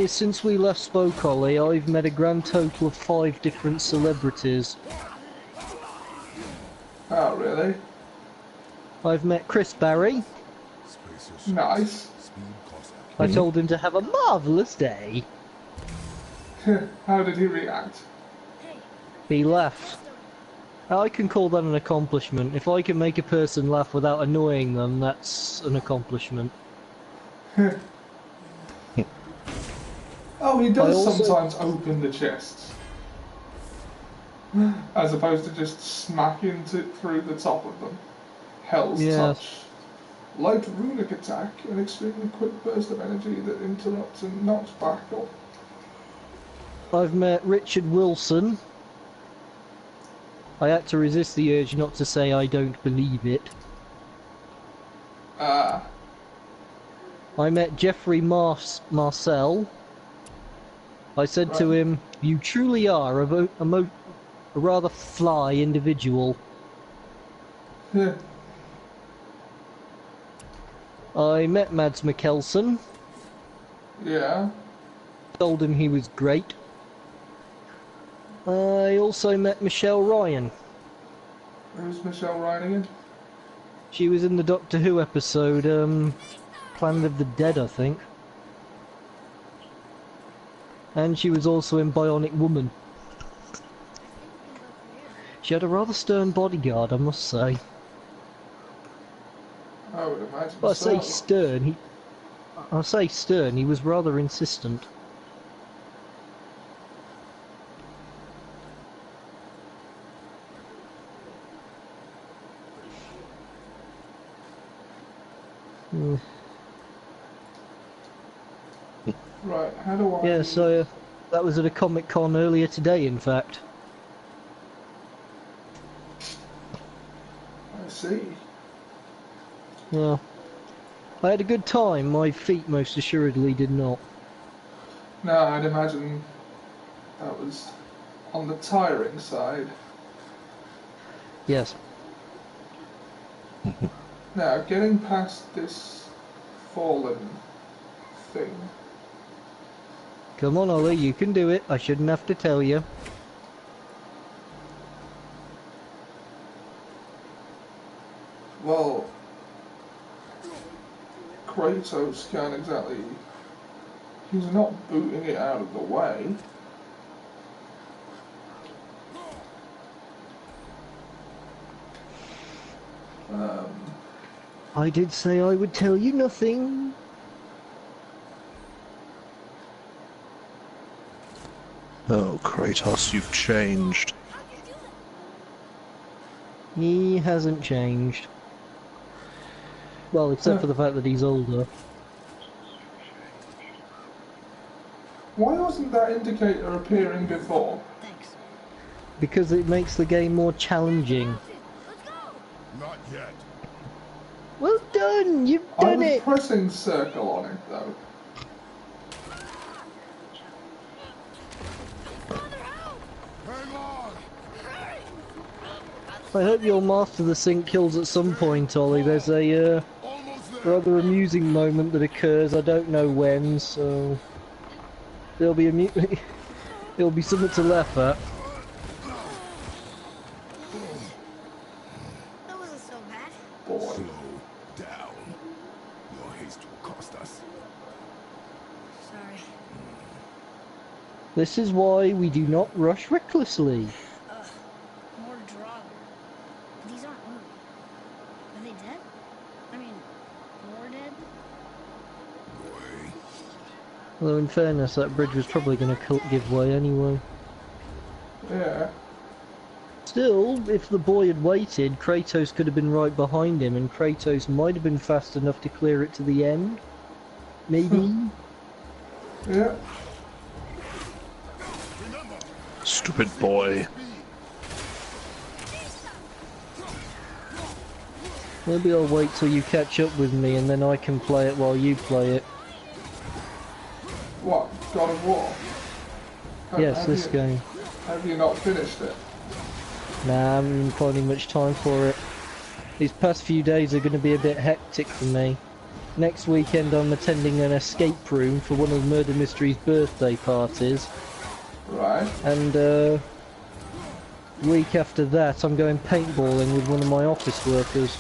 since we left Spokoli, I've met a grand total of 5 different celebrities. Oh, really? I've met Chris Barry. Space yourself. Nice. Speed Cossack. I told him to have a marvellous day. How did he react? He laughed. I can call that an accomplishment. If I can make a person laugh without annoying them, that's an accomplishment. Oh, he does I also- sometimes open the chests. As opposed to just smacking through the top of them. Hell's Yes. Touch. Light runic attack, an extremely quick burst of energy that interrupts and knocks back up. I've met Richard Wilson. I had to resist the urge not to say I don't believe it. Ah, I met Jeffrey Marcel. I said to Right. him, "You truly are a rather fly individual." yeah. I met Mads Mikkelsen. Yeah. Told him he was great. I also met Michelle Ryan. Who's Michelle Ryan again? She was in the Doctor Who episode, Planet of the Dead, I think. And she was also in Bionic Woman. She had a rather stern bodyguard, I must say. I would imagine Well, so. I say stern, he was rather insistent. Hmm. Right, how do I... Yeah, so that was at a Comic Con earlier today, in fact. I see. Yeah. I had a good time, my feet most assuredly did not. No, I'd imagine that was on the tiring side. Yes. Now, getting past this fallen thing. Come on, Ollie, you can do it. I shouldn't have to tell you. Well, Kratos can't exactly... He's not booting it out of the way. I did say I would tell you nothing. Oh, Kratos, you've changed. He hasn't changed. Well, except for the fact that he's older. Why wasn't that indicator appearing before? Thanks. Because it makes the game more challenging. Not yet. Well done! You've I done was it! pressing circle on it, though. Hang on! I hope you'll master the sync kills at some point, Ollie. There's a Almost there! rather amusing moment that occurs. I don't know when, so there'll be there'll be something to laugh at. That wasn't so bad. Boy. Slow down. Your haste will cost us. Sorry. This is why we do not rush recklessly. More Draugr. These aren't wounded. Are they dead? I mean, more dead? Boy. Although in fairness, that bridge was probably going to give way anyway. Yeah. Still, if the boy had waited, Kratos could have been right behind him, and Kratos might have been fast enough to clear it to the end. Maybe? Yeah. Stupid boy. Maybe I'll wait till you catch up with me, and then I can play it while you play it. What? God of War? Yes, this game. Have you not finished it? Nah, I haven't been finding much time for it. These past few days are going to be a bit hectic for me. Next weekend I'm attending an escape room for one of Murder Mystery's birthday parties. Right. And week after that I'm going paintballing with one of my office workers.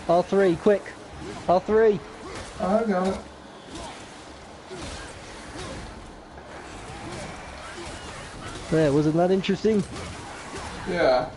R3, quick! R3! I got it. There, wasn't that interesting? Yeah.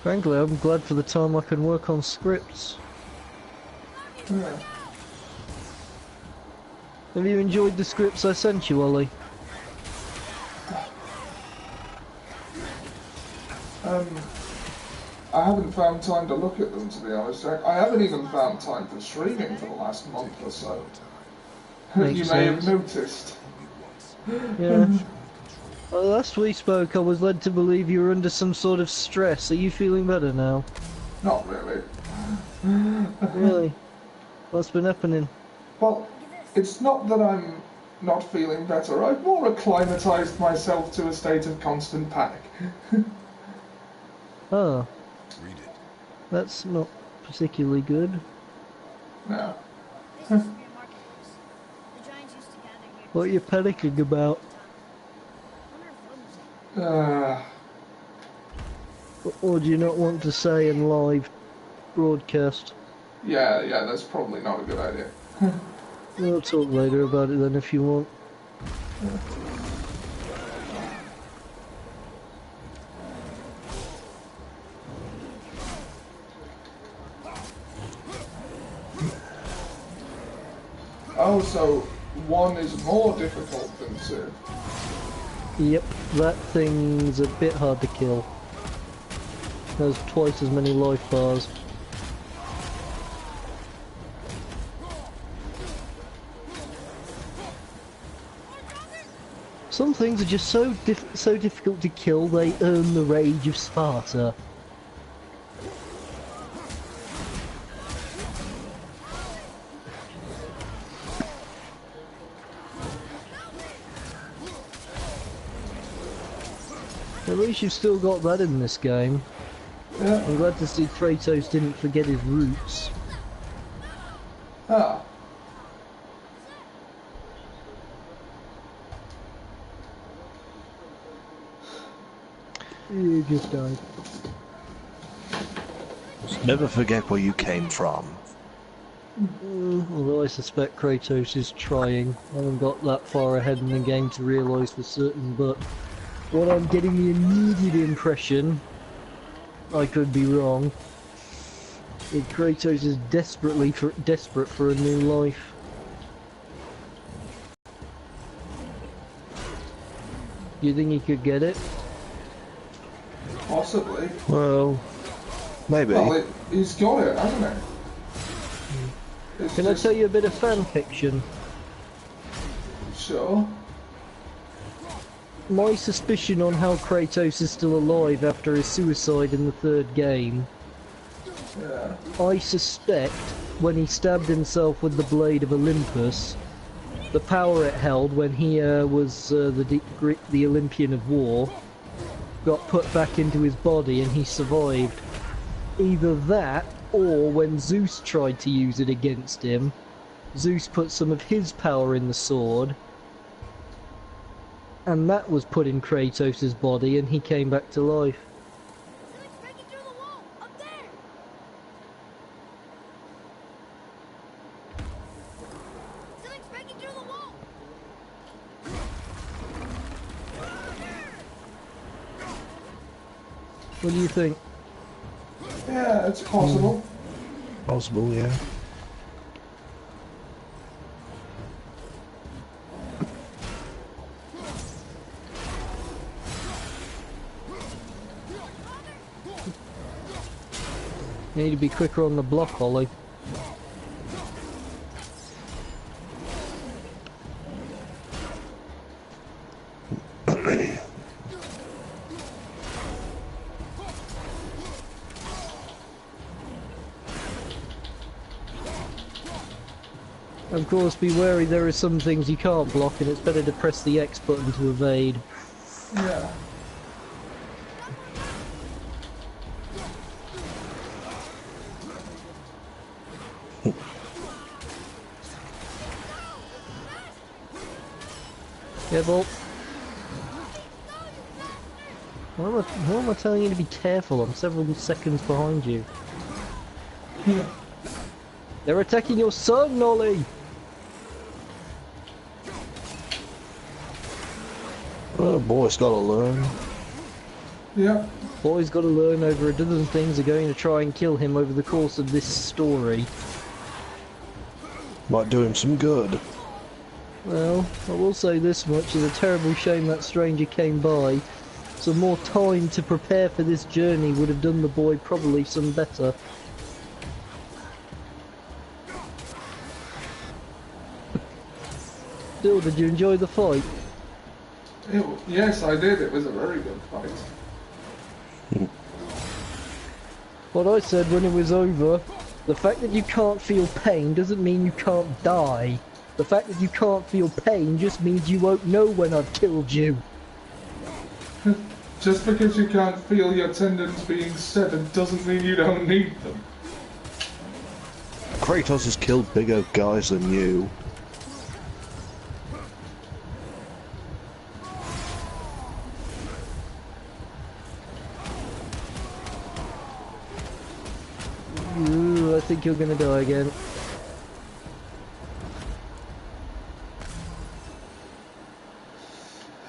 Frankly, I'm glad for the time I can work on scripts. Yeah. Have you enjoyed the scripts I sent you, Ollie? I haven't found time to look at them, to be honest. I haven't even found time for streaming for the last month or so. Makes You may have sense. noticed. Yeah. Well, last we spoke, I was led to believe you were under some sort of stress. Are you feeling better now? Not really. Really? What's been happening? Well, it's not that I'm not feeling better. I've more acclimatized myself to a state of constant panic. Oh, Read it. that's not particularly good. No. This used to be a marketplace. The giants used to gather here. What are you panicking about? Wonder if Odin's there. Or do you not want to say in live broadcast? Yeah, that's probably not a good idea. We'll talk later about it then if you want. Oh, so 1 is more difficult than 2. Yep, that thing's a bit hard to kill. There's twice as many life bars. Some things are just so difficult to kill, they earn the rage of Sparta. At least you've still got that in this game. Yeah. I'm glad to see Kratos didn't forget his roots. Ah. You just died. Never forget where you came from. Although I suspect Kratos is trying. I haven't got that far ahead in the game to realise for certain, but what I'm getting the immediate impression, I could be wrong, is Kratos is desperate for a new life. You think he could get it? Possibly. Well, maybe. Well, he's got it, hasn't he? It's Can I just- tell you a bit of fan fiction? Sure. My suspicion on how Kratos is still alive after his suicide in the third game, Yeah. I suspect when he stabbed himself with the blade of Olympus, the power it held when he was the Olympian of War, got put back into his body and he survived. Either that, or when Zeus tried to use it against him, Zeus put some of his power in the sword, and that was put in Kratos' body and he came back to life. Something's breaking through the wall! Up there! Something's breaking through the wall! What do you think? Yeah, it's possible. Possible, yeah. You need to be quicker on the block, Ollie. Of course, be wary, there are some things you can't block and it's better to press the X button to evade. Yeah. Yeah, Bolt. Why am I telling you to be careful? I'm several seconds behind you. They're attacking your son, Ollie! Well, boy's gotta learn. Yeah. Boy's got to learn over a dozen things are going to try and kill him over the course of this story. Might do him some good. Well, I will say this much, it's a terrible shame that stranger came by. Some more time to prepare for this journey would have done the boy probably some better. Still, did you enjoy the fight? Yes, I did. It was a very good fight. What I said when it was over, the fact that you can't feel pain doesn't mean you can't die. The fact that you can't feel pain just means you won't know when I've killed you. Just because you can't feel your tendons being severed doesn't mean you don't need them. Kratos has killed bigger guys than you. Ooh, I think you're gonna die again.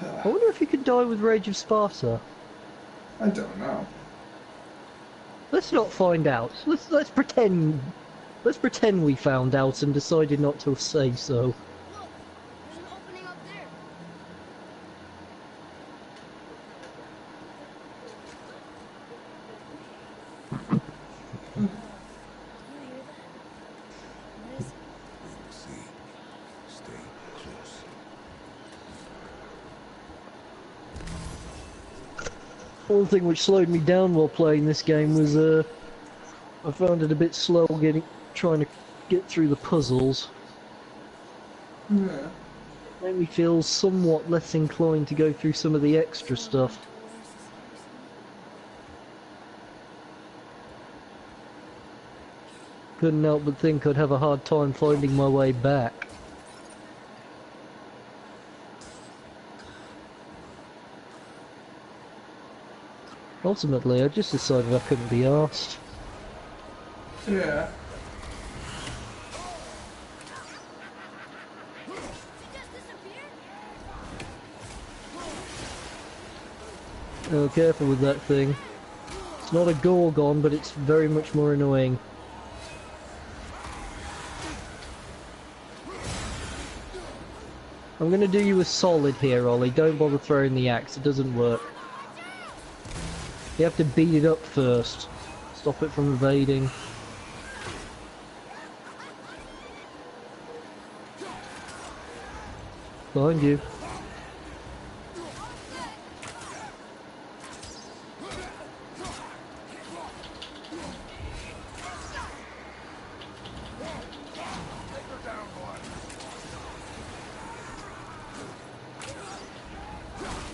I wonder if you could die with Rage of Sparta. I don't know. Let's not find out. Let's pretend. Let's pretend we found out and decided not to say so. Look, there's an opening up there. Do you hear that? What is it? See, stay close. One thing which slowed me down while playing this game was I found it a bit slow trying to get through the puzzles. Yeah. Made me feel somewhat less inclined to go through some of the extra stuff. Couldn't help but think I'd have a hard time finding my way back. Ultimately, I just decided I couldn't be arsed. Yeah. Oh, careful with that thing. It's not a Gorgon, but it's very much more annoying. I'm gonna do you a solid here, Ollie. Don't bother throwing the axe, it doesn't work. You have to beat it up first. Stop it from evading. Behind you.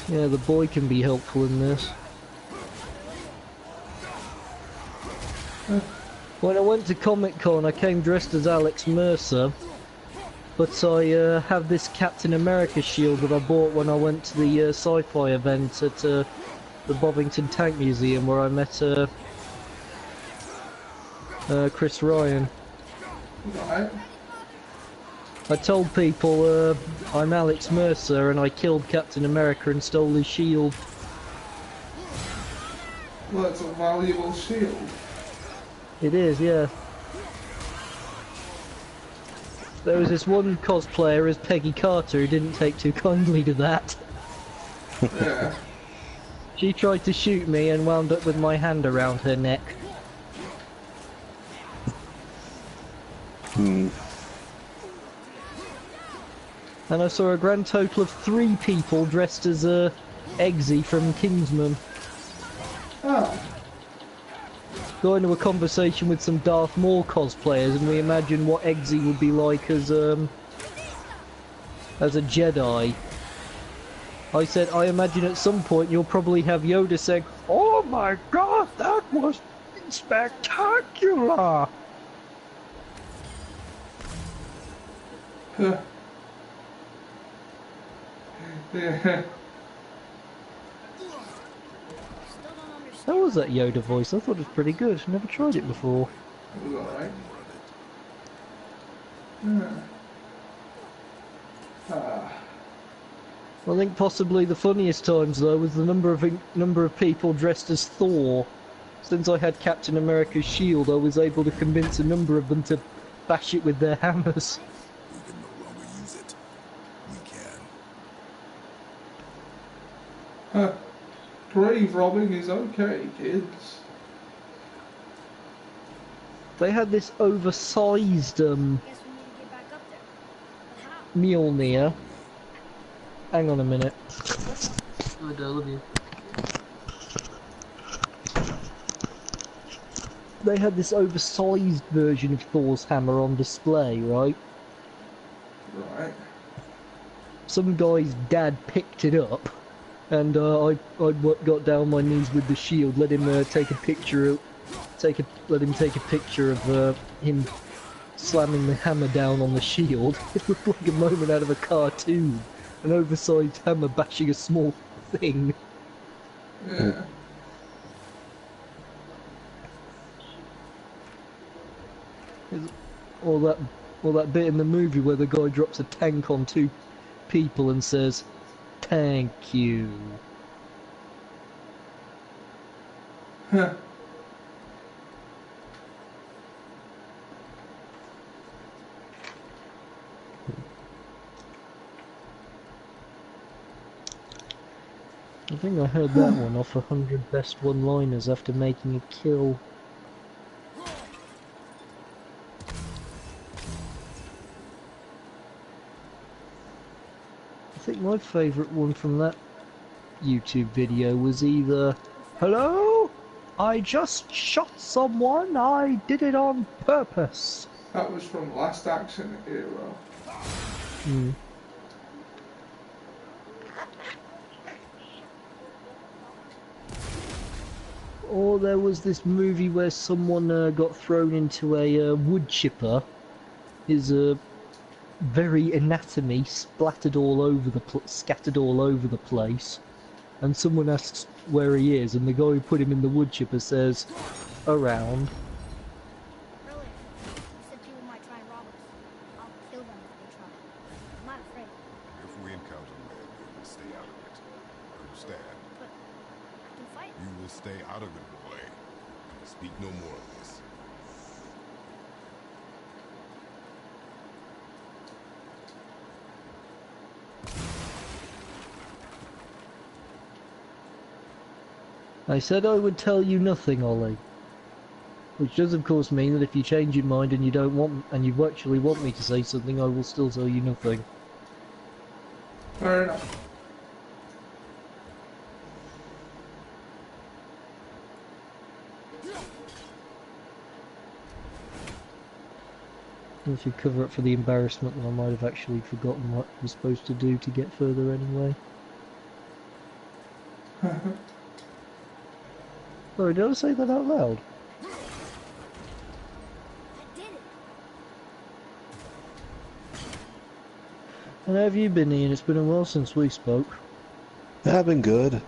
Yeah, the boy can be helpful in this. When I went to Comic-Con, I came dressed as Alex Mercer, but I have this Captain America shield that I bought when I went to the sci-fi event at the Bovington Tank Museum, where I met Chris Ryan. Right. I told people I'm Alex Mercer and I killed Captain America and stole his shield. Well, that's a valuable shield. It is, yeah. There was this one cosplayer as Peggy Carter who didn't take too kindly to that. Yeah. She tried to shoot me and wound up with my hand around her neck. And I saw a grand total of 3 people dressed as Eggsy from Kingsman. Oh. Got into a conversation with some Darth Maul cosplayers, and we imagined what Eggsy would be like as a Jedi. I said, I imagine at some point you'll probably have Yoda saying, "Oh my God, that was spectacular!" Yeah. Still don't understand. How was that Yoda voice? I thought it was pretty good. Never tried it before. It was alright. Yeah. I think possibly the funniest times though was the number of people dressed as Thor. Since I had Captain America's shield, I was able to convince a number of them to bash it with their hammers. We can no longer use it. We can. Grave robbing is okay, kids. They had this oversized Guess we need to get back up there. But how? Mjolnir. Hang on a minute. Oh, I love you. They had this oversized version of Thor's hammer on display, right? some guy's dad picked it up, and got down on my knees with the shield, let him take a picture let him take a picture of him slamming the hammer down on the shield. It looked like a moment out of a cartoon, an oversized hammer bashing a small thing. Yeah. Or that bit in the movie where the guy drops a tank on two people and says, "Thank you." Huh. I think I heard that one off 100 Best One-Liners after making a kill. I think my favourite one from that YouTube video was either, "Hello? I just shot someone, I did it on purpose." That was from Last Action Hero. Hmm. Or there was this movie where someone got thrown into a wood chipper. His very anatomy splattered all over scattered all over the place, and someone asks where he is, and the guy who put him in the wood chipper says, "Around." Earlier, you said people might try and rob us. I'll kill them if they try. I'm not afraid, If we encounter men, we will stay out of it. Understand? but I can fight. You will stay out of it, boy. Speak no more of this. I said I would tell you nothing, Ollie. Which does of course mean that if you change your mind and you actually want me to say something, I will still tell you nothing. Fair enough. If you cover up for the embarrassment that I might have actually forgotten what I was supposed to do to get further anyway. Sorry, did I say that out loud? I did it. And how have you been, Ian? It's been a while since we spoke. I've been good.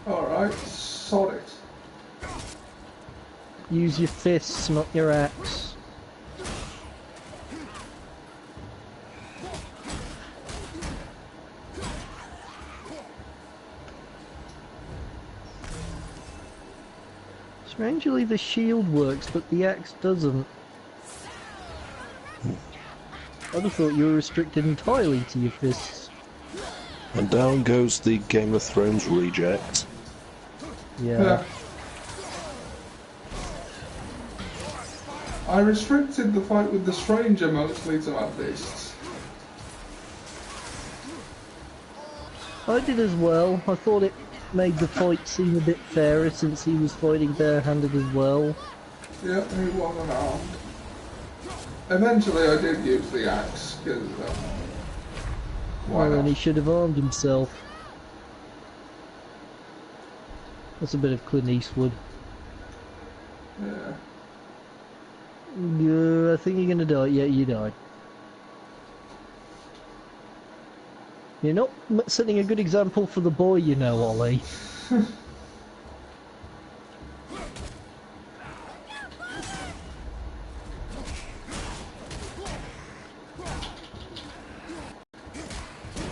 Alright, sod it. Use your fists, not your axe. Strangely, the shield works, but the axe doesn't. I'd have thought you were restricted entirely to your fists. And down goes the Game of Thrones reject. Yeah. I restricted the fight with the stranger mostly to my fists. I did as well. I thought it made the fight seem a bit fairer since he was fighting barehanded as well. Yep, he wasn't armed. Eventually I did use the axe, because why Well, then he not? should have armed himself. That's a bit of Clint Eastwood. Yeah. I think you're gonna die. Yeah, you died. You're not setting a good example for the boy, you know, Ollie.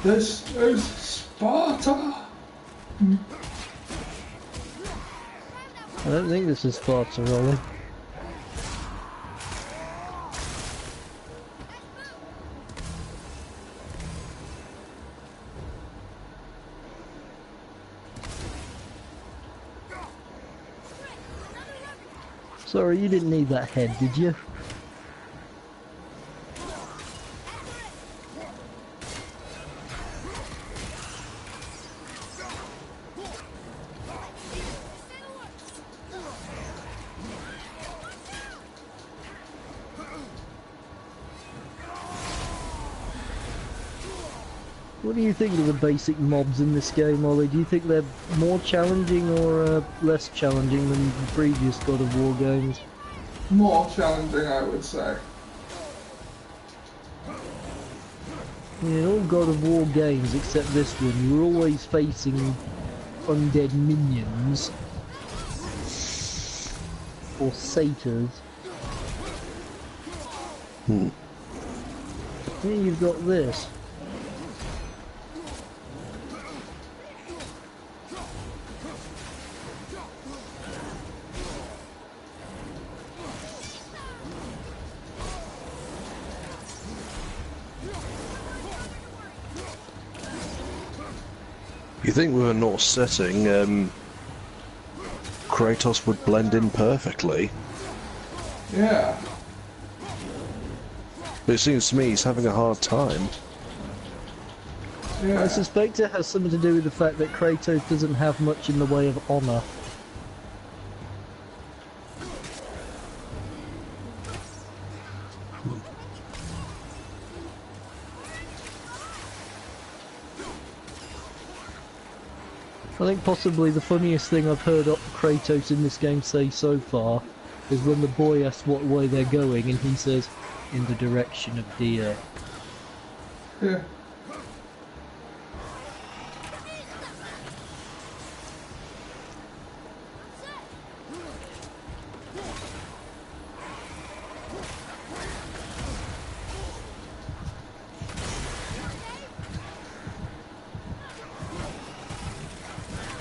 This is Sparta! I don't think this is Sparta, Ollie. Sorry, you didn't need that head, did you? What do you think of the basic mobs in this game, Ollie? Do you think they're more challenging or less challenging than the previous God of War games? More challenging, I would say. In all God of War games, except this one, you're always facing undead minions. Or satyrs. Here you've got this. You think with a Norse setting, Kratos would blend in perfectly. Yeah. But it seems to me he's having a hard time. Yeah. I suspect it has something to do with the fact that Kratos doesn't have much in the way of honour. I think possibly the funniest thing I've heard Kratos in this game say so far is when the boy asks what way they're going and he says, in the direction of deer. Yeah.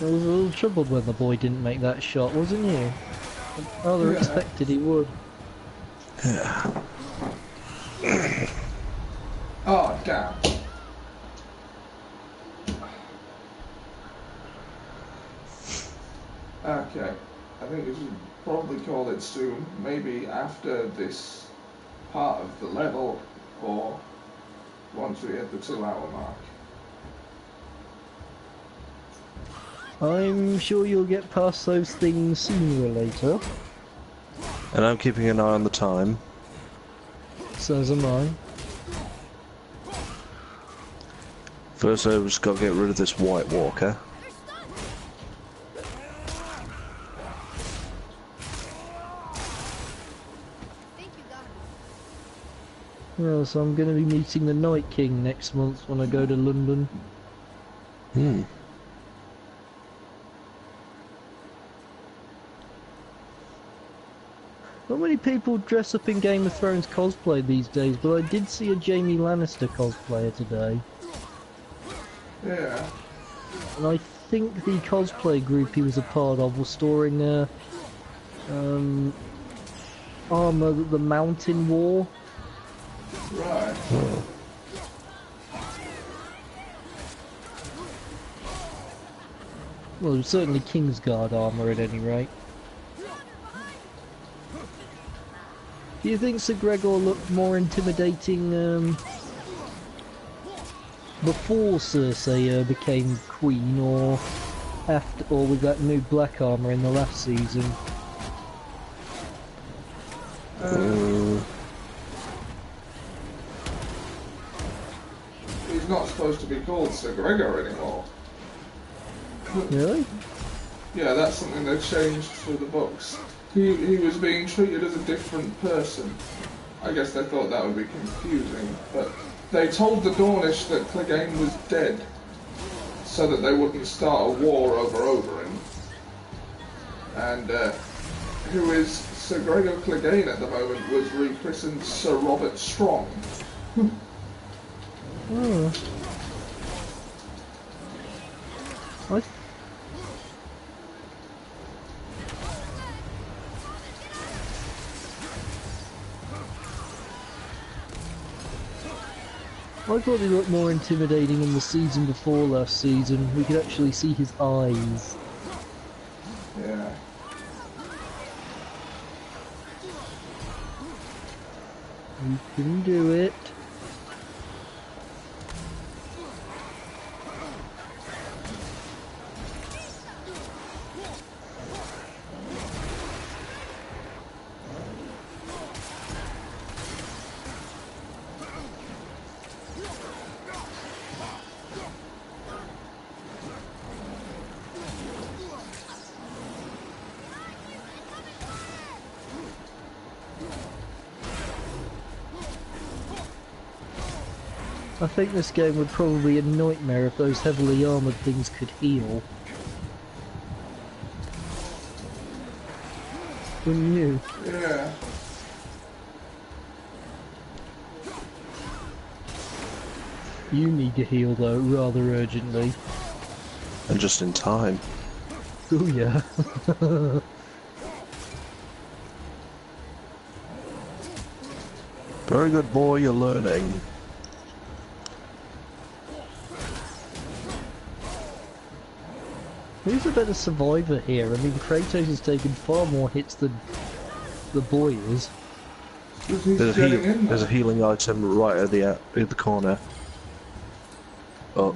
I was a little troubled when the boy didn't make that shot, wasn't you? I rather Yeah. expected he would. Oh, damn. Okay. I think we should probably call it soon. Maybe after this part of the level, or once we hit the 2-hour mark. I'm sure you'll get past those things sooner or later. And I'm keeping an eye on the time. So am I. First I've just got to get rid of this White Walker. Well, so I'm going to be meeting the Night King next month when I go to London. Hmm. Not many people dress up in Game of Thrones cosplay these days, but I did see a Jaime Lannister cosplayer today. Yeah. And I think the cosplay group he was a part of was storing armour that the Mountain wore. Right. Well, it was certainly Kingsguard armour at any rate. Do you think Sir Gregor looked more intimidating before Cersei became queen, or after, or with that new black armour in the last season? He's not supposed to be called Sir Gregor anymore. Really? Yeah, that's something they changed through the books. He was being treated as a different person. I guess they thought that would be confusing, but they told the Dornish that Clegane was dead, so that they wouldn't start a war over Oberyn. And who is Sir Gregor Clegane at the moment was rechristened Sir Robert Strong. Oh. I thought he looked more intimidating in the season before last season. We could actually see his eyes. Yeah. You can do it. I think this game would probably be a nightmare if those heavily armoured things could heal. Wouldn't you? Yeah. You need to heal though, rather urgently. And just in time. Oh yeah. Very good boy, you're learning. Who's a better survivor here? I mean, Kratos has taken far more hits than the boy is. Because he's getting in There's a there. healing item right at the corner. Up.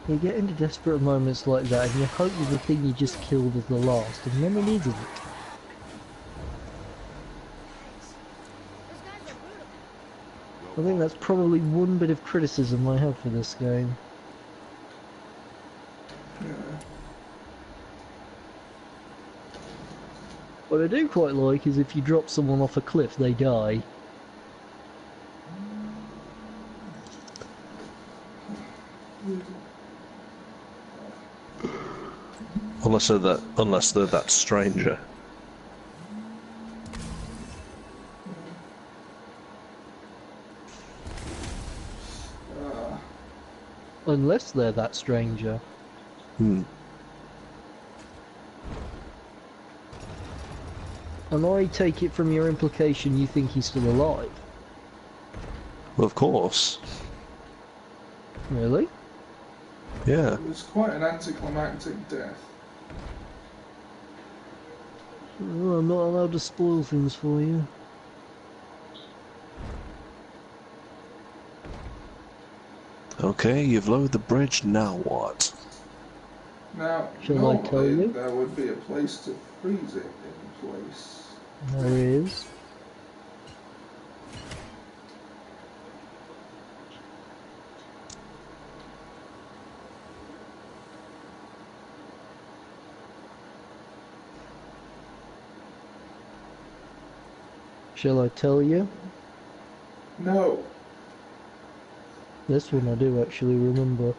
You get into desperate moments like that and you hope that the thing you just killed is the last, and then it isn't. Those guys are brutal. I think that's probably one bit of criticism I have for this game. Yeah. What I do quite like is if you drop someone off a cliff, they die. Unless they're that stranger. Unless they're that stranger. Hmm. And I take it from your implication you think he's still alive. Well, of course. Really? Yeah. It was quite an anticlimactic death. Oh, I'm not allowed to spoil things for you. Okay, you've lowered the bridge, now what? Now, Shall I tell normally you? there would be a place to freeze it in place. There is. Shall I tell you? No. This one I do actually remember.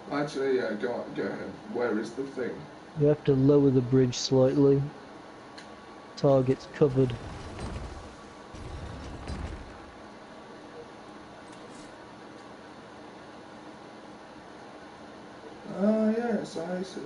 Actually, yeah, go ahead. Where is the thing? You have to lower the bridge slightly. Target's covered. Ah, yes, I see.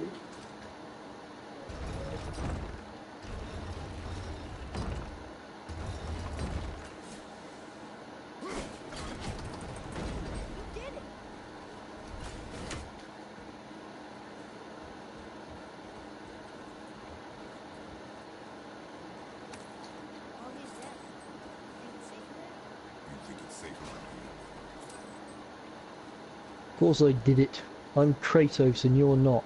All these dead. Think it's safe there? You think it's safe around Of course I did it. I'm Kratos and you're not.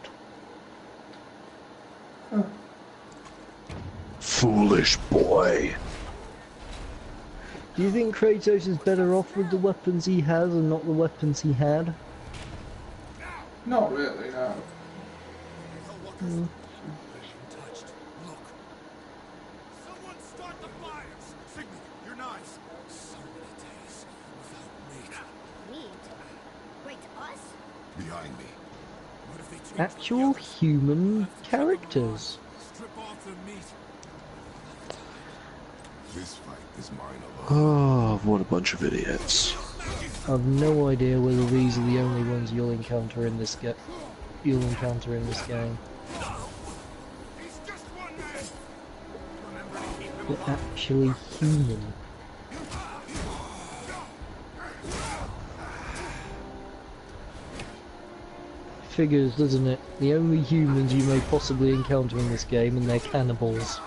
Foolish boy. Do you think Kratos is better off with the weapons he has and not the weapons he had? Not really, no. Touched. Look. Someone start the fires! Sigmund, you're nice. So many days without meat. Meat? Wait, us? Behind me. What if they change Actual human characters. Strip off the meat. This fight is mine alone. Oh, what a bunch of idiots. I've no idea whether these are the only ones you'll encounter in this game. He's just one man. Remember to keep him They're actually human. Figures, doesn't it? The only humans you may possibly encounter in this game, and they're cannibals.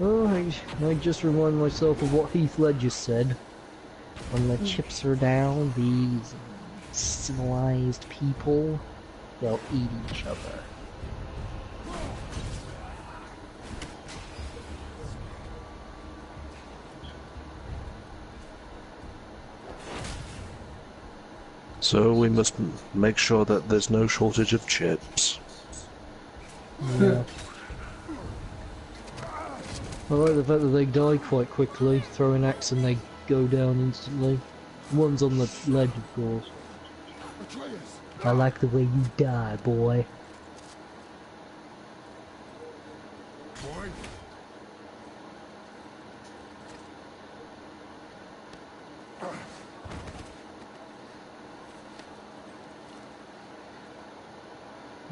Oh, I just remind myself of what Heath Ledger said. When the chips are down, these civilized people, they'll eat each other. So we must make sure that there's no shortage of chips. Yeah. I like the fact that they die quite quickly. Throw an axe and they go down instantly. One's on the ledge, of course. Atreus! I like the way you die, boy. Boy?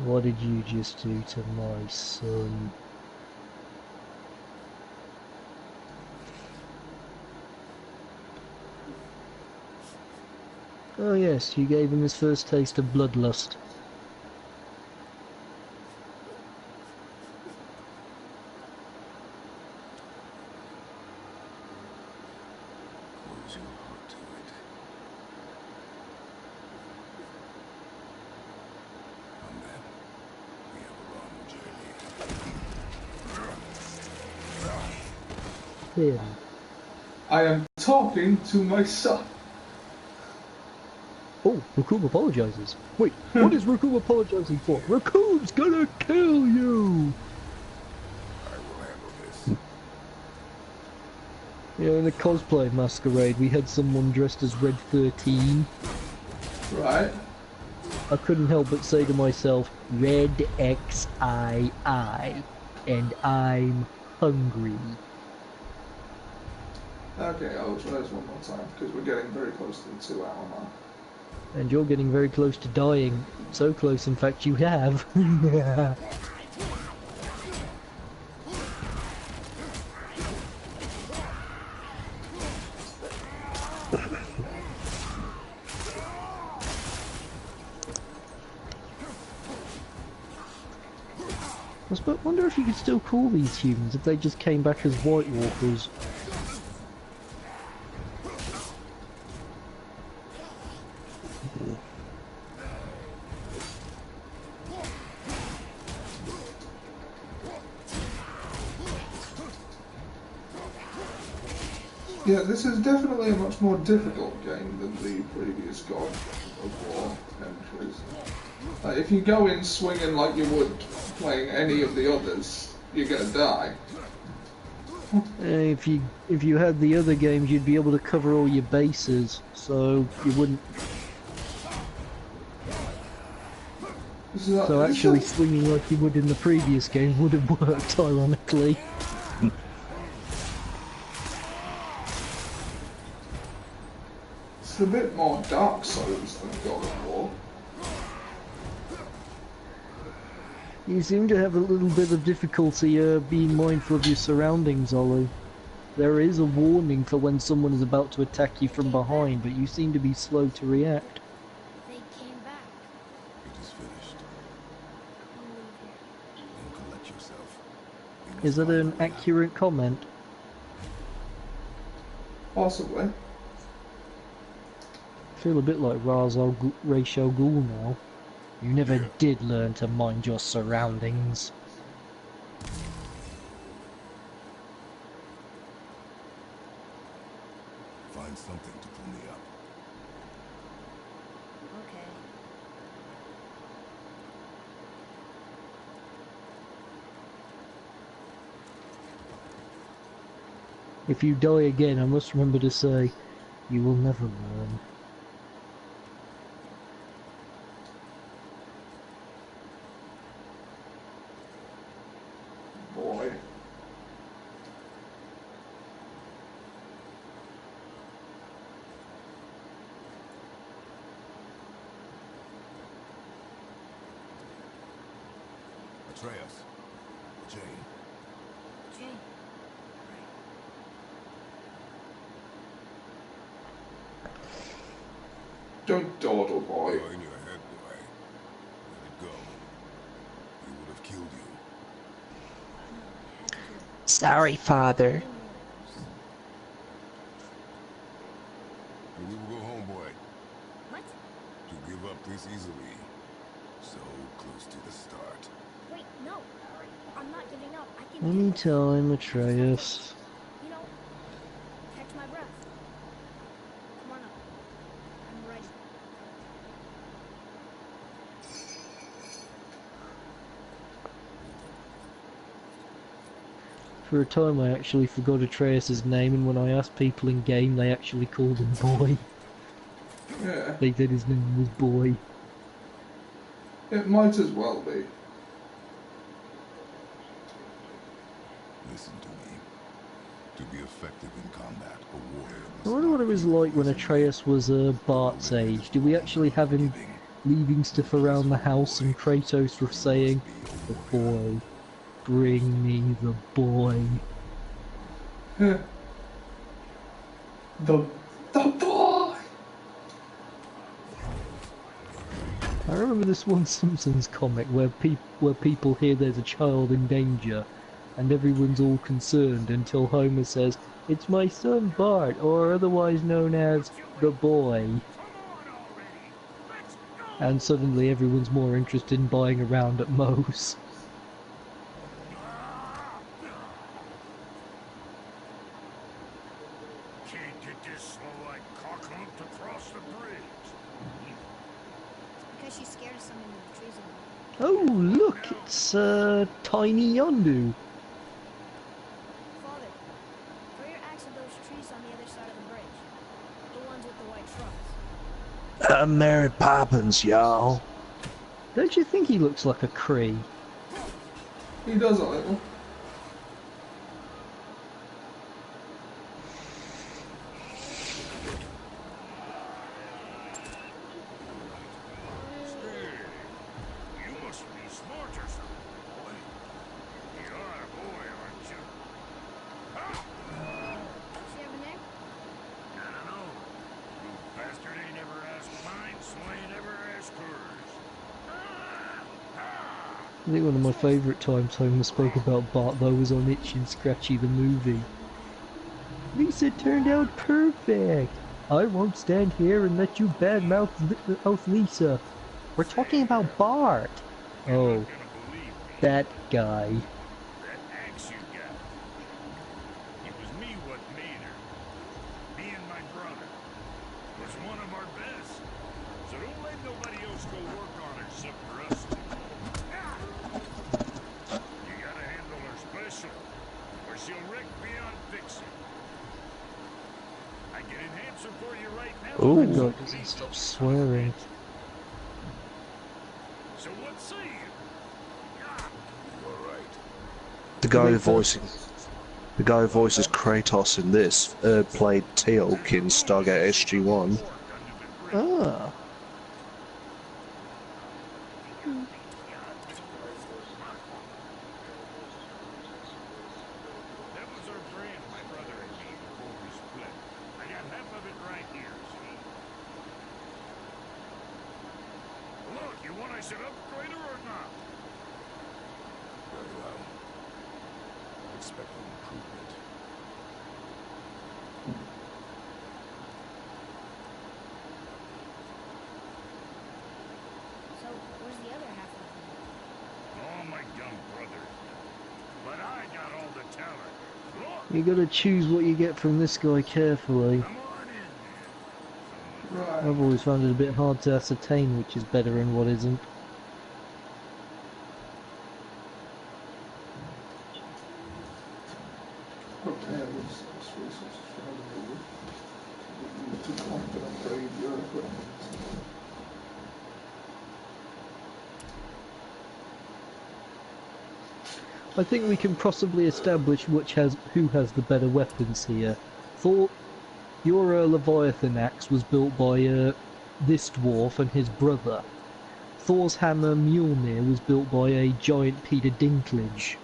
What did you just do to my son? Oh yes, you gave him his first taste of bloodlust. Close your heart to it. And then, we have a long journey. Him. I am talking to my son. Oh, Raccoon apologizes. Wait, what is Raccoon apologizing for? Raccoon's gonna kill you! I will handle this. You know, in the cosplay masquerade, we had someone dressed as Red 13. Right? I couldn't help but say to myself, Red XII, and I'm hungry. Okay, I'll try this one more time, because we're getting very close to the 2 hour mark. And you're getting very close to dying. So close, in fact, you have. Yeah. I wonder if you could still call these humans if they just came back as White Walkers. Yeah, this is definitely a much more difficult game than the previous God of War entries. If you go in swinging like you would playing any of the others, you're gonna die. If you had the other games, you'd be able to cover all your bases, so you wouldn't. So actually swinging like you would in the previous game would have worked, ironically. It's a bit more Dark Souls than God of War. You seem to have a little bit of difficulty being mindful of your surroundings, Ollie. There is a warning for when someone is about to attack you from behind, but you seem to be slow to react. They came back. It is finished. Then collect yourself. We must Is that find an a way out. accurate comment? Possibly. I feel a bit like Ra's al Ghul now. You never did learn to mind your surroundings. Find something to pull me up. Okay. If you die again, I must remember to say, you will never learn. Boy. Atreus. Jane. Jane. Don't dawdle, boy. You're in your head, boy. Let it go. He would have killed you. Sorry, Father. And we will go home, boy. What? To give up this easily. So close to the start. Wait, no. I'm not giving up. I can do this. Anytime, Atreus. You know, catch my breath. Come on up. I'm ready. For a time I actually forgot Atreus' name, and when I asked people in game, they actually called him Boy. Yeah, They said his name was Boy. it might as well be. Listen to me. To be effective in combat, a warrior I must wonder what not it was feel like when poison Atreus was Bart's age. Do we actually have him giving. leaving stuff around the house and Kratos was saying, Be "The a warrior. boy, bring me the boy." The boy. I remember this one Simpsons comic where people hear there's a child in danger, and everyone's all concerned until Homer says, "It's my son Bart, or otherwise known as the boy." And suddenly everyone's more interested in buying a round at Moe's. Can't get this slow-eyed cocklumped across the bridge. Because she's scared of something in the trees over Oh, look, it's Tiny Yondu. Father, throw your axe at those trees on the other side of the bridge. The ones with the white trunks. Mary Poppins, y'all. Don't you think he looks like a Cree? He does a little. You must be smart or something, boy. You are a boy, aren't you? Does she have a name? I don't know. You bastard ain't ever asked mine, so I ain't ever asked hers. I think one of my favourite times Homer spoke about Bart though was on Itchy and Scratchy the movie. Lisa turned out perfect! I won't stand here and let you badmouth Lisa. We're talking about Bart. Oh, Gonna believe me. that guy. That axe you got. It was me what made her. Me and my brother. Was one of our best. So don't let nobody else go work on her except for us two. You gotta handle her special, or she'll wreck beyond fixing. I can enhance her for you right now. Oh my Ooh. god, doesn't stop swearing. So what say you? All right. The guy who voices Kratos in this played Teal'c in Stargate SG-1. Ah. That was our brand, my brother and me, before we split. I got half of it right here, see? Look, you want I should upgrade her or not? Very well. Expect an improvement. So, where's the other half of it? Oh, my dumb brother. But I got all the talent. Look, You gotta choose what you get from this guy carefully. come on in. Right. I've always found it a bit hard to ascertain which is better and what isn't. Prepare these resources for removal. You to craft and upgrade your equipment. I think we can possibly establish who has the better weapons here. Thor, your Leviathan axe was built by this dwarf and his brother. Thor's hammer Mjolnir was built by a giant Peter Dinklage.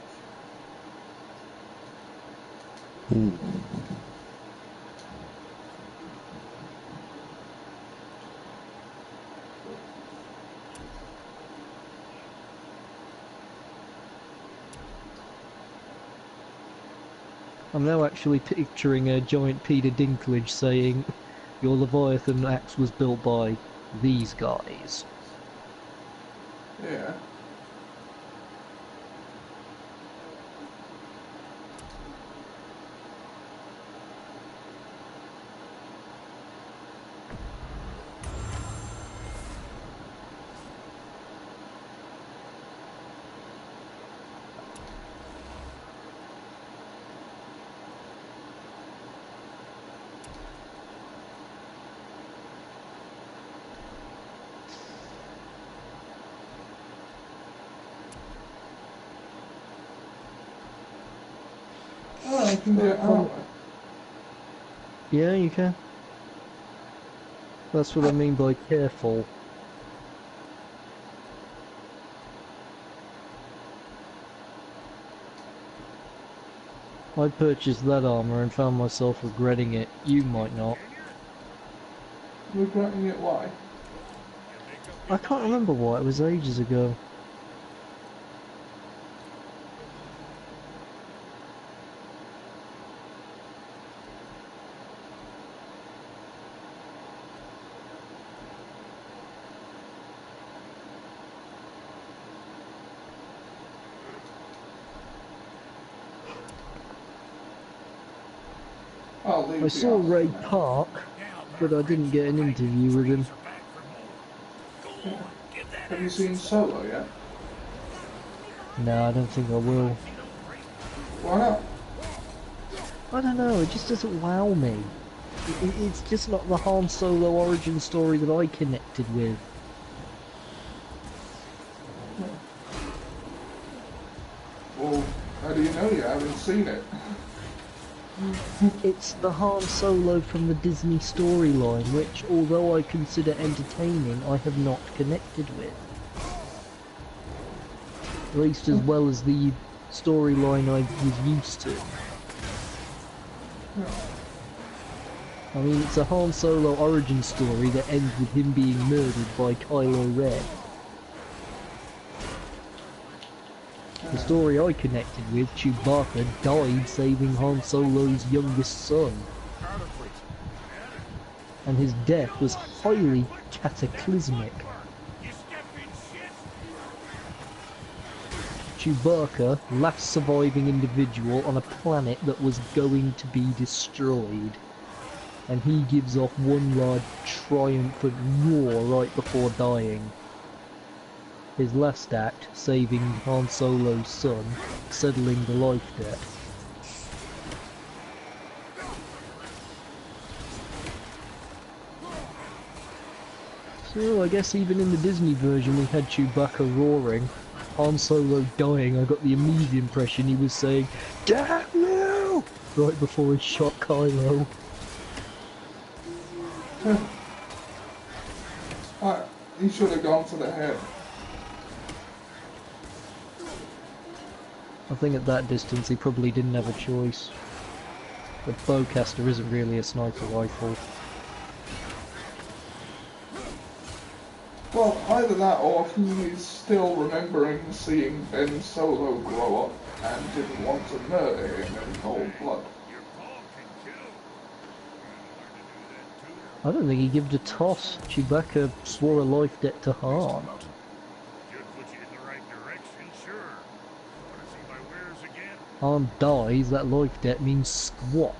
I'm now actually picturing a giant Peter Dinklage saying, "Your Leviathan axe was built by these guys." Yeah. I can get armor. Yeah, you can. That's what I mean by careful. I purchased that armor and found myself regretting it. You might not. Regretting it, why? I can't remember why, it was ages ago. I'll leave I the saw armor Ray for now. Park, but I didn't get an interview with him. Have you seen Solo yet? No, I don't think I will. Why not? I don't know, it just doesn't wow me. It's just not the Han Solo origin story that I connected with. Well, how do you know you haven't seen it? It's the Han Solo from the Disney storyline, which, although I consider entertaining, I have not connected with. At least as well as the storyline I was used to. I mean, it's a Han Solo origin story that ends with him being murdered by Kylo Ren. The story I connected with, Chewbacca died saving Han Solo's youngest son. And his death was highly cataclysmic. Chewbacca, last surviving individual on a planet that was going to be destroyed. And he gives off one large triumphant roar right before dying. His last act, saving Han Solo's son, settling the life debt. So I guess even in the Disney version we had Chewbacca roaring. Han Solo dying, I got the immediate impression he was saying, "Damn you!" right before he shot Kylo. He should have gone for the head. I think at that distance he probably didn't have a choice. The bowcaster isn't really a sniper rifle. Well, either that or he is still remembering seeing Ben Solo grow up and didn't want to murder him in cold blood. I don't think he gave a toss. Chewbacca swore a life debt to Han. Han dies, that life debt means squat.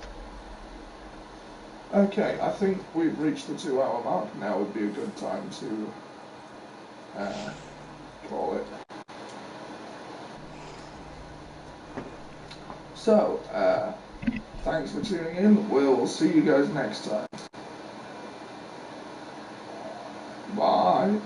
Okay, I think we've reached the 2-hour mark. Now would be a good time to call it. So, thanks for tuning in. We'll see you guys next time. Bye.